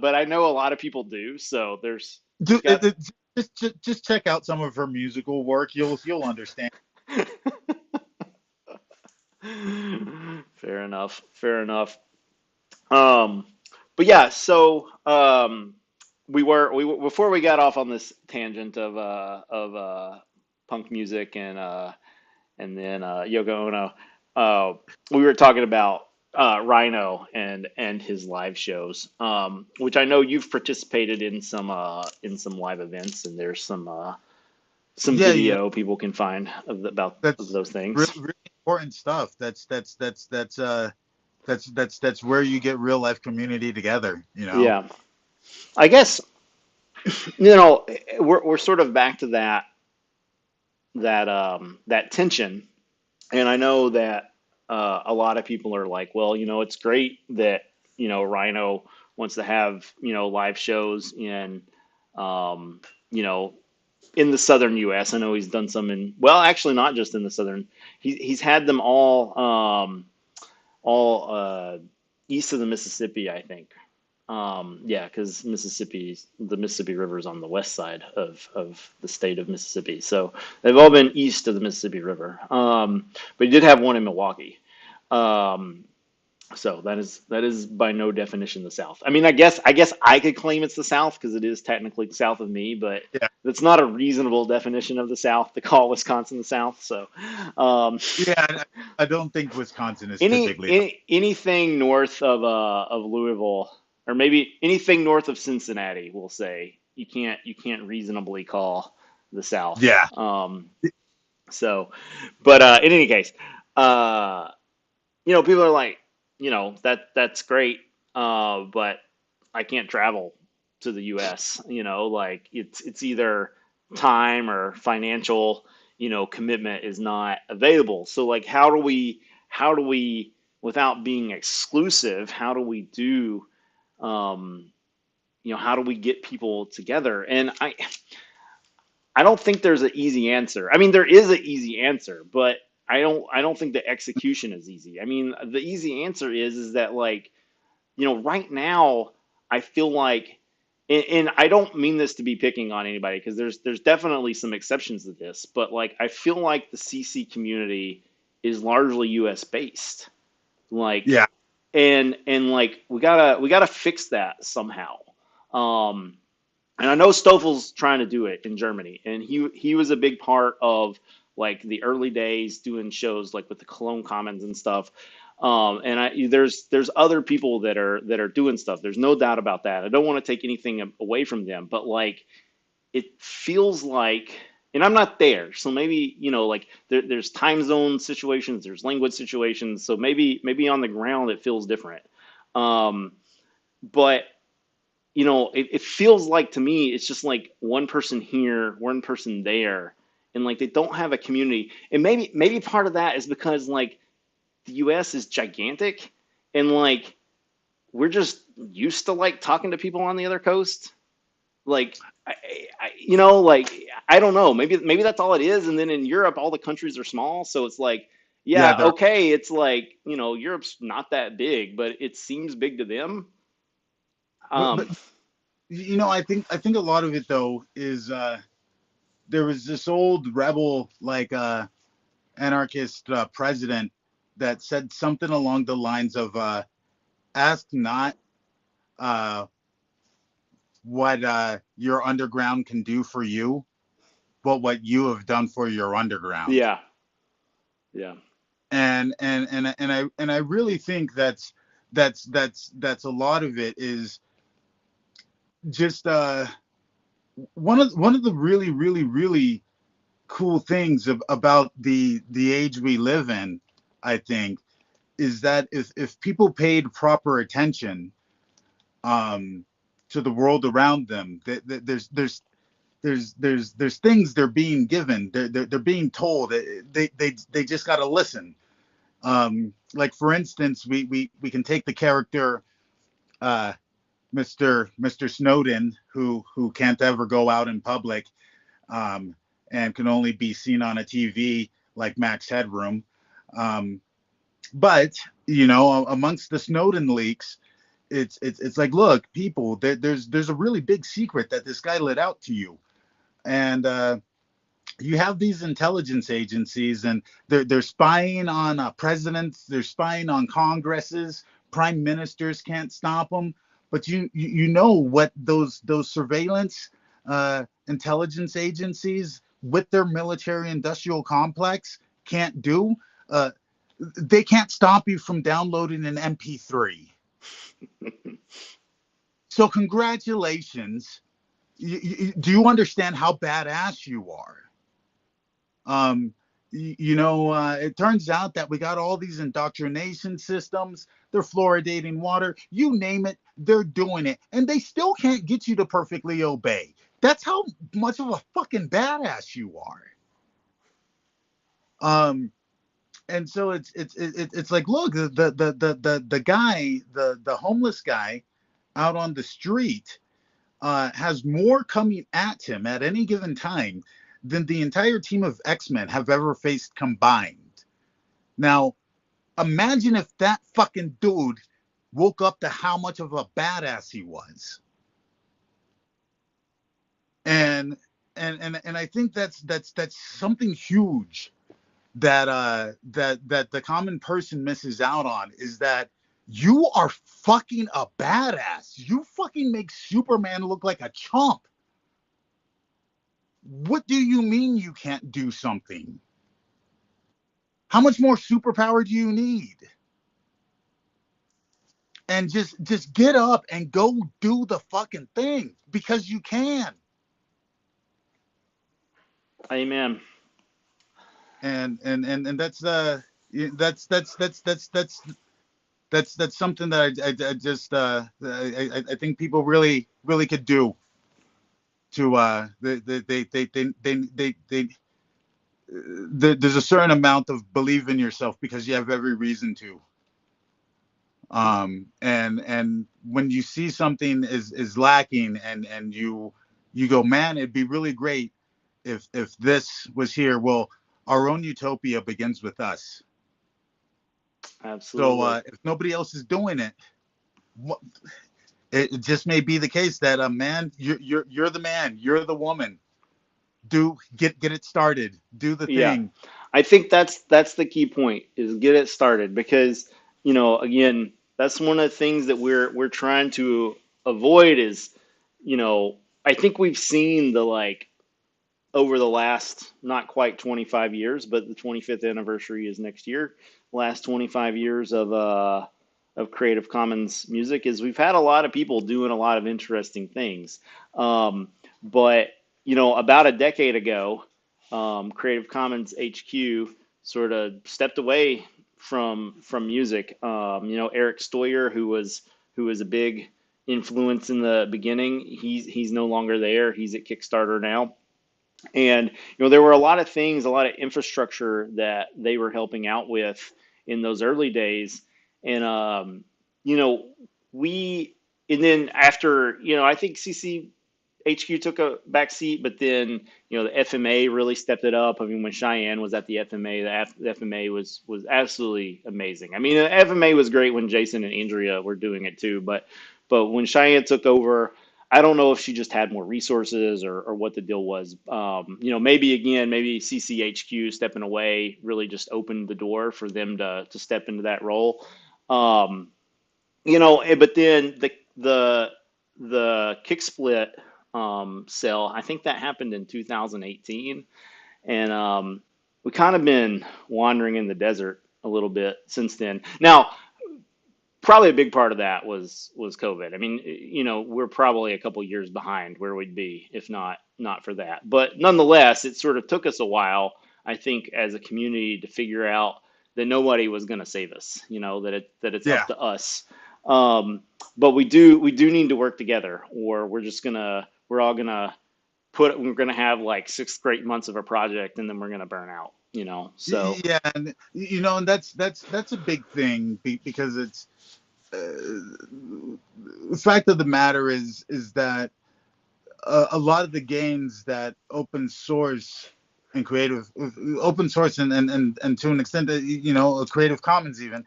A: but I know a lot of people do. So there's got.
B: Just check out some of her musical work. You'll understand.
A: Fair enough. Fair enough. Um, but yeah, so we were before we got off on this tangent of punk music and then Yoko Ono. We were talking about Rhino and his live shows, which I know you've participated in some live events, and there's some
B: Yeah, you know,
A: video people can find about of
B: that's
A: those things.
B: really, really important stuff. That's where you get real life community together, you know.
A: Yeah, I guess you know we're sort of back to that tension, and I know that a lot of people are like, well, it's great that Rhino wants to have live shows um, you know in the southern U.S. I know he's done some well, actually not just in the southern. He's had them all east of the Mississippi, I think. Yeah, because the Mississippi River is on the west side of the state of Mississippi. So they've all been east of the Mississippi River. But he did have one in Milwaukee. Um, so that is by no definition the South. I mean, I guess I could claim it's the South because it is technically south of me, but
B: Yeah,
A: that's not a reasonable definition of the South to call Wisconsin the South. So, um,
B: yeah. I don't think Wisconsin is
A: any,
B: typically.
A: any anything north of Louisville, or maybe anything north of Cincinnati, we'll say you can't reasonably call the South.
B: Yeah,
A: So, but in any case, uh, people are like, that's great, but I can't travel to the U.S. Like it's either time or financial, commitment is not available. So like, how do we, without being exclusive, how do we do, um, how do we get people together? And I don't think there's an easy answer. I mean, there is an easy answer, but I don't think the execution is easy. I mean, the easy answer is that like, right now I feel like, and I don't mean this to be picking on anybody because there's definitely some exceptions to this, but like I feel like the CC community is largely US based. Like,
B: yeah.
A: and like we gotta fix that somehow. Um, and I know Stoffel's trying to do it in Germany, and he was a big part of like the early days doing shows like with the Cologne Commons and stuff. And there's other people that are doing stuff. There's no doubt about that. I don't want to take anything away from them, but like it feels like, and I'm not there, so maybe like there's time zone situations, there's language situations, so maybe on the ground it feels different. Um, but it feels like to me it's just like one person here, one person there, and like they don't have a community. And maybe part of that is because like the US is gigantic, and like we're just used to like talking to people on the other coast. Like like I don't know, maybe that's all it is. And then in Europe all the countries are small, so it's like,
B: Yeah,
A: yeah,
B: there.
A: okay, it's like, Europe's not that big, but it seems big to them.
B: But
A: um
B: I think a lot of it though is there was this old rebel like anarchist president that said something along the lines of ask not uh, what your underground can do for you, but what you have done for your underground.
A: yeah, yeah,
B: And I really think that's a lot of it is just one of the really cool things about the age we live in, I think, is that if people paid proper attention um, to the world around them, there's things they're being given, they're being told. They just got to listen. Like for instance, we can take the character uh, Mr. Snowden, who can't ever go out in public um, and can only be seen on a TV like Max Headroom. Um, but amongst the Snowden leaks, it's like, look, people, there's a really big secret that this guy let out to you, and you have these intelligence agencies, and they're spying on presidents, they're spying on congresses, prime ministers can't stop them, but you know what those surveillance intelligence agencies with their military industrial complex can't do. Uh, they can't stop you from downloading an MP3. So congratulations. Do you understand how badass you are? Um, it turns out that we got all these indoctrination systems. They're fluoridating water. You name it, they're doing it, and they still can't get you to perfectly obey. That's how much of a fucking badass you are. Um, and so it's like, look, the guy, the homeless guy out on the street has more coming at him at any given time than the entire team of X-Men have ever faced combined. Now, imagine if that fucking dude woke up to how much of a badass he was. And and I think that's something huge that the common person misses out on, is that you are fucking a badass. You fucking make Superman look like a chump. What do you mean you can't do something? How much more superpower do you need? And just get up and go do the fucking thing, because you can.
A: Amen.
B: And that's something that I just I think people really could do to there's a certain amount of believe in yourself because you have every reason to. And when you see something is lacking, and you go, man, it'd be really great if this was here. Well, our own utopia begins with us. So
A: Absolutely.
B: if nobody else is doing it, what, it just may be the case that man, you're the man, you're the woman. Do get it started. Do the
A: Yeah.
B: thing.
A: I think that's the key point, is get it started, because again, that's one of the things that we're trying to avoid is, you know I think we've seen the, like, over the last, not quite 25 years, but the 25th anniversary is next year. Last 25 years of Creative Commons music, is we've had a lot of people doing a lot of interesting things. But about a decade ago, Creative Commons HQ sort of stepped away from music. Eric Stoyer, who was a big influence in the beginning, he's no longer there. He's at Kickstarter now. And there were a lot of things, a lot of infrastructure that they were helping out with in those early days. And you know, we and then after, I think CCHQ took a back seat, but then the FMA really stepped it up. I mean, when Cheyenne was at the FMA, the FMA was absolutely amazing. I mean, the FMA was great when Jason and Andrea were doing it too, but when Cheyenne took over, I don't know if she just had more resources, or what the deal was. Maybe CCHQ stepping away really just opened the door for them to step into that role. Um, but then the kick split sale, I think that happened in 2018, and we kind of been wandering in the desert a little bit since then. Now, probably a big part of that was COVID. I mean, we're probably a couple years behind where we'd be if not for that. But nonetheless, it sort of took us a while, I think, as a community to figure out that nobody was going to save us. That it's
B: Yeah.
A: up to us. Um, but we do need to work together, or we're all gonna we're gonna have like 6 great months of a project, and then we're gonna burn out. So
B: Yeah, and and that's a big thing, because it's the fact of the matter is that a lot of the gains that open source and to an extent that Creative Commons even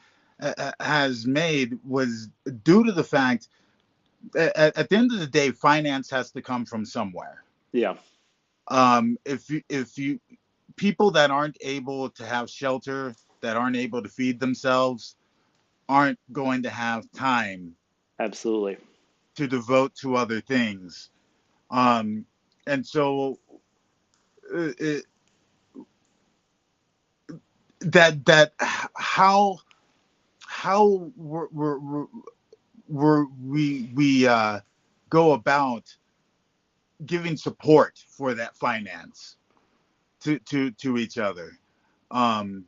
B: has made, was due to the fact at the end of the day, finance has to come from somewhere.
A: yeah,
B: If you people that aren't able to have shelter, that aren't able to feed themselves, aren't going to have time
A: absolutely.
B: to devote to other things. Um, and so it, that how we go about giving support for that finance to each other. Um,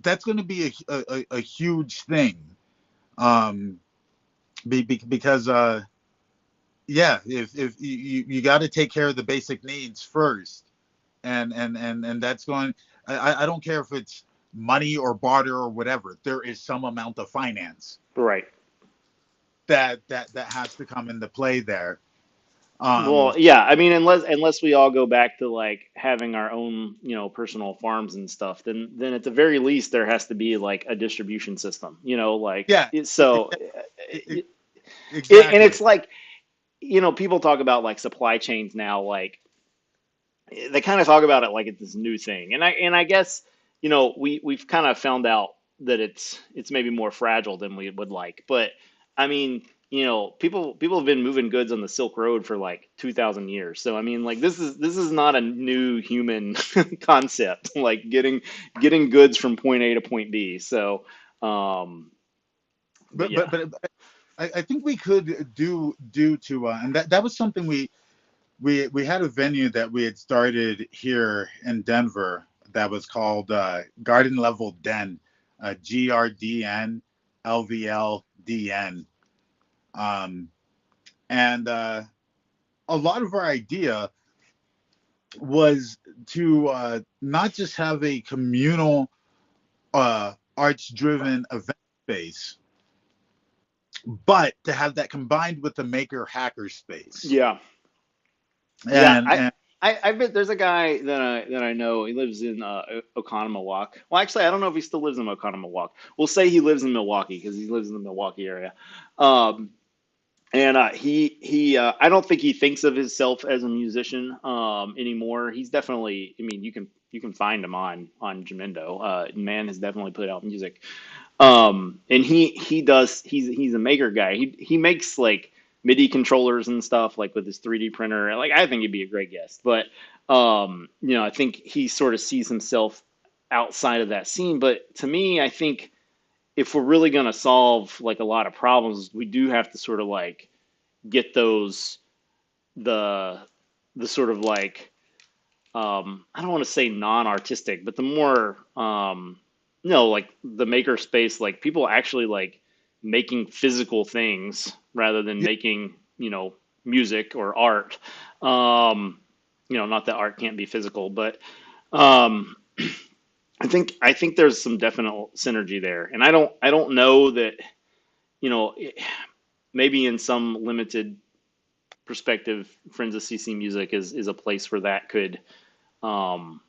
B: that's going to be a huge thing. Um, because yeah, if you got to take care of the basic needs first, and that's going. I don't care if it's money or barter or whatever. There is some amount of finance
A: Right.
B: that has to come into play there. Um,
A: Well, yeah, I mean, unless we all go back to like having our own, personal farms and stuff, then at the very least there has to be like a distribution system, like
B: yeah,
A: so
B: e- e-
A: and
B: exactly.
A: it's like, people talk about like supply chains now, like they kind of talk about it like it's this new thing, and I guess we've kind of found out that it's maybe more fragile than we would like, but I mean, people have been moving goods on the Silk Road for like 2,000 years, so I mean, like this is not a new human concept, like getting goods from point A to point B. So, um, but
B: But
A: yeah,
B: I think we could do to and that was something we had a venue that we had started here in Denver that was called Garden Level Den, GRDN LVLDN. Um, and a lot of our idea was to not just have a communal arts driven event space, but to have that combined with the maker hacker space.
A: yeah. Yeah,
B: And
A: I,
B: and
A: I bet there's a guy that I know. He lives in Oconomowoc. Well, actually, I don't know if he still lives in Oconomowoc. We'll say he lives in Milwaukee because he lives in the Milwaukee area. Um, and he I don't think he thinks of himself as a musician anymore. He's definitely. I mean, you can find him on Jamendo. Man has definitely put out music. And he does. He's a maker guy. He makes like MIDI controllers and stuff like with his 3D printer. Like I think he'd be a great guest. But I think he sort of sees himself outside of that scene. But to me, I think if we're really going to solve like a lot of problems, we do have to sort of like get those the the sort of like I don't want to say non-artistic, but the more no, like the maker space, like people actually like making physical things rather than
B: yeah,
A: making, music or art. Um, not that art can't be physical, but um, I think there's some definite synergy there, and I don't know that you know maybe in some limited perspective, Friends of CC Music is a place where that um,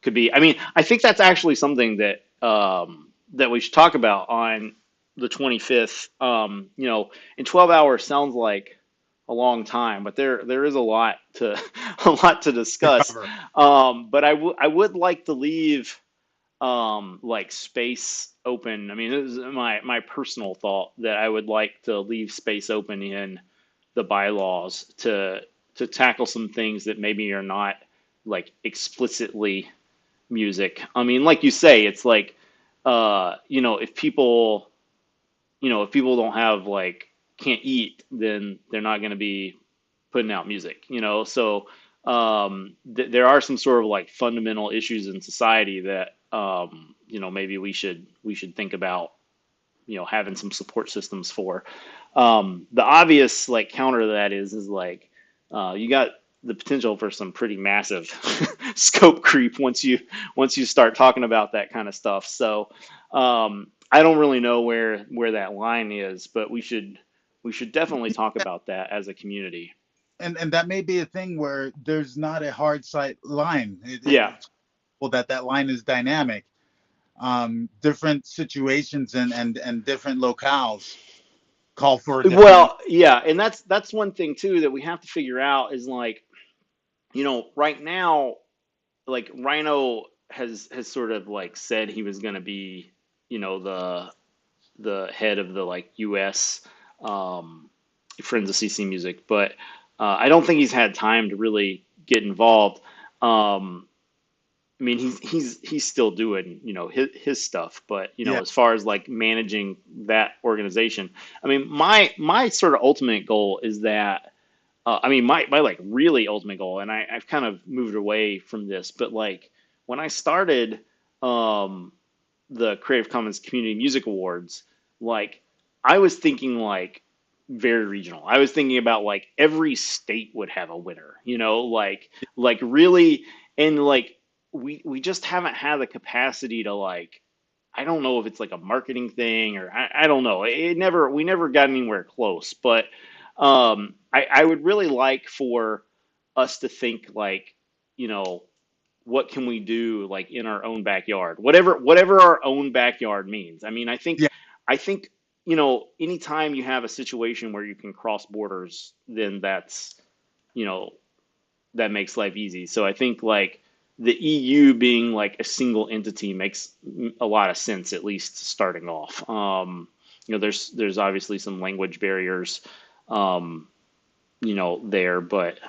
A: could be. I mean, I think that's actually something that we should talk about on the 25th. In 12 hours sounds like a long time, but there is a lot to a lot to
B: to
A: discuss.
B: cover.
A: But I would like to leave like space open. I mean, this is my personal thought that I would like to leave space open in the bylaws to tackle some things that maybe are not like explicitly music. I mean, like you say, it's like, if people don't have like can't eat, then they're not going to be putting out music. So there are some sort of like fundamental issues in society that maybe we should think about having some support systems for. The obvious like counter to that is like you got the potential for some pretty massive scope creep once you start talking about that kind of stuff. So I don't really know where that line is, but we should definitely talk about that as a community.
B: And that may be a thing where there's not a hard sight line.
A: Yeah.
B: It's well that line is dynamic. Different situations and different locales call for different.
A: Well, yeah, and that's one thing too that we have to figure out is like, right now, like Rhino has sort of like said he was going to be, the head of the like U.S. Um, Friends of CC Music, but I don't think he's had time to really get involved. Um, I mean, he's still doing, his stuff, but
B: Yeah,
A: as far as like managing that organization, I mean, my sort of ultimate goal is that, I mean, my like really ultimate goal, and I've kind of moved away from this, but like when I started, um, the Creative Commons Community Music Awards, like I was thinking like very regional. I was thinking about like every state would have a winner, like really, and like we just haven't had the capacity to like, I don't know if it's like a marketing thing, or I don't know. We never got anywhere close, but I would really like for us to think like, you know, what can we do like in our own backyard, whatever our own backyard means. I mean,
B: yeah,
A: I think, anytime you have a situation where you can cross borders, then that's, you know that makes life easy. So I think like the EU being like a single entity makes a lot of sense, at least starting off. There's obviously some language barriers, um, there, but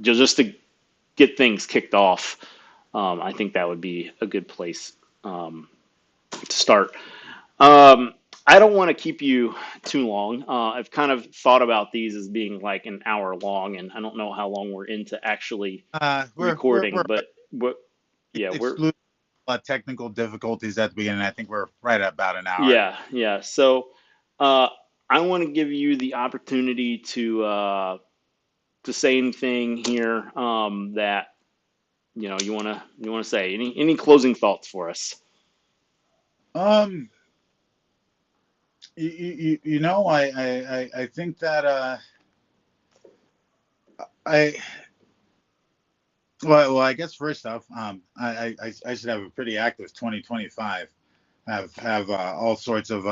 A: just to get things kicked off, I think that would be a good place to start. Um, I don't want to keep you too long. I've kind of thought about these as being like an hour long, and I don't know how long we're into actually
B: we're
A: recording, but yeah,
B: excluding technical difficulties at the beginning. I think we're right at about an hour.
A: yeah. So uh, I want to give you the opportunity to say anything here that you want to say. Any closing thoughts for us?
B: Um, I think that I well, I guess first off, I should have a pretty active 2025. Have all sorts of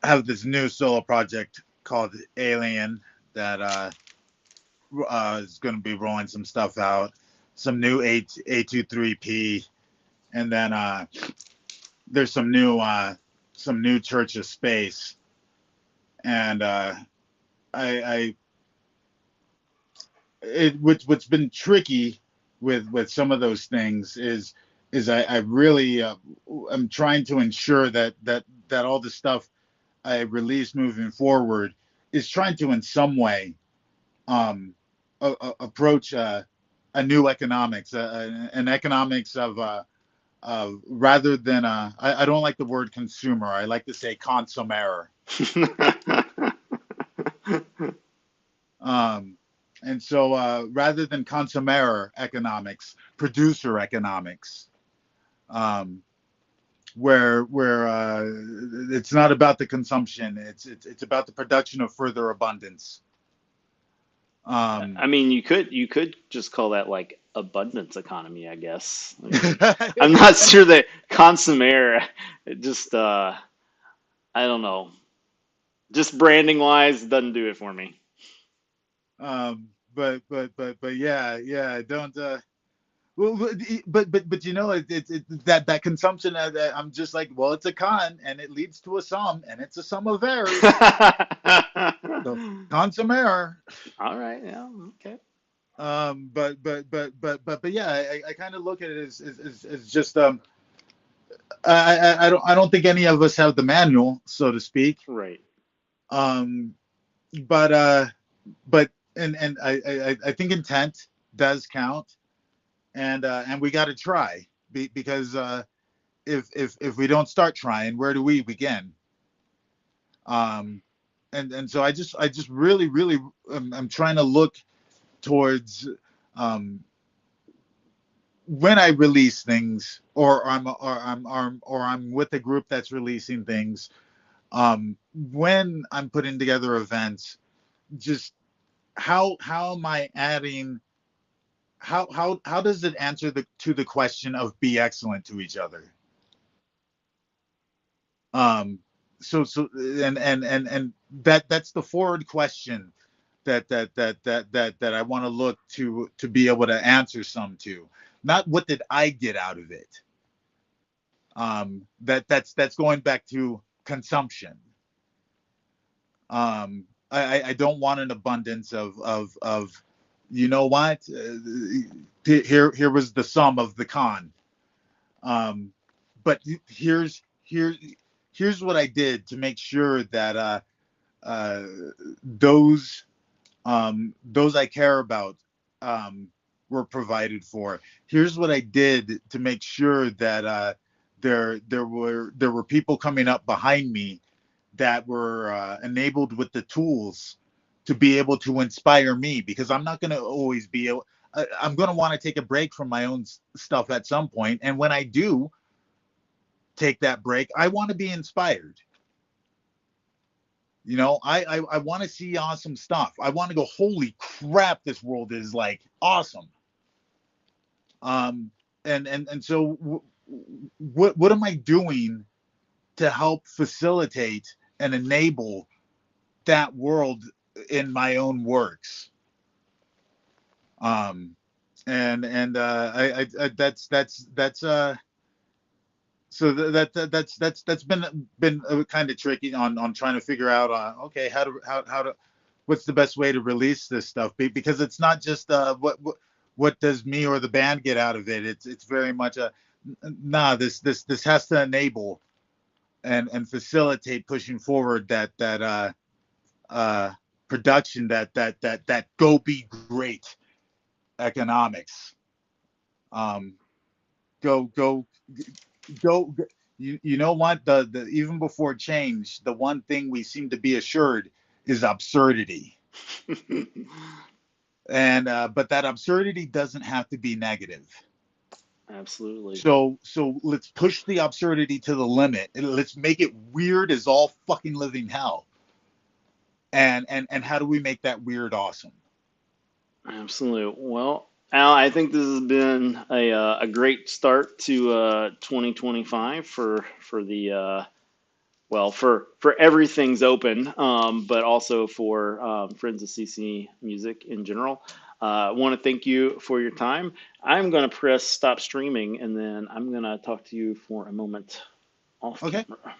B: have this new solo project called Alien that is going to be rolling some stuff out, some new A23P, and then there's some new Church of Space, and I what's been tricky with some of those things is I really I'm trying to ensure that all the stuff I release moving forward is trying to in some way um, approach a new economics, an economics of rather than I don't like the word consumer. I like to say consumer. Um, and so rather than consumer economics, producer economics, um, where it's not about the consumption, it's about the production of further abundance.
A: I
B: Um,
A: mean, you could just call that like abundance economy, I guess. I mean, I'm not sure that consumer, it just I don't know. Just branding wise, doesn't do it for me.
B: but yeah, don't. Well, but that consumption. I'm just like, well, it's a con, and it leads to a sum, and it's a sum of errors. So consumer.
A: All right, yeah, okay.
B: But yeah, I kind of look at it as just I don't think any of us have the manual, so to speak.
A: Right.
B: Um, but uh, but and I think intent does count, and we got to try because if we don't start trying, where do we begin? Um, and so I just really I'm trying to look towards um, when I release things, or I'm with a group that's releasing things. When I'm putting together events, just how am I adding? How does it answer the question of be excellent to each other? Um, so and that's the forward question that I want to look to be able to answer some to. Not what did I get out of it. That's going back to consumption. I don't want an abundance of you know what, here was the sum of the con. um but here's what I did to make sure that uh those those I care about um were provided for. Here's what I did to make sure that there were people coming up behind me that were enabled with the tools to be able to inspire me, because I'm not going to always be able, I'm going to want to take a break from my own stuff at some point, and when I do take that break, I want to be inspired. You know, I want to see awesome stuff. I want to go, holy crap, this world is like awesome. um and so what am I doing to help facilitate and enable that world in my own works? um I that's so that's been kind of tricky on trying to figure out, okay, how to what's the best way to release this stuff, because it's not just what does me or the band get out of it. It's very much a, nah, this has to enable and facilitate pushing forward that uh production, that go be great economics. um go go you know what, the even before change, the one thing we seem to be assured is absurdity. And but that absurdity doesn't have to be negative.
A: Absolutely.
B: So let's push the absurdity to the limit, and let's make it weird as all fucking living hell. And how do we make that weird awesome?
A: Absolutely. Well, Al, I think this has been a great start to 2025 for the well, for everything's open, but also for Friends of CC Music in general. I want to thank you for your time. I'm going to press stop streaming, and then I'm going to talk to you for a moment off
B: Okay.
A: camera.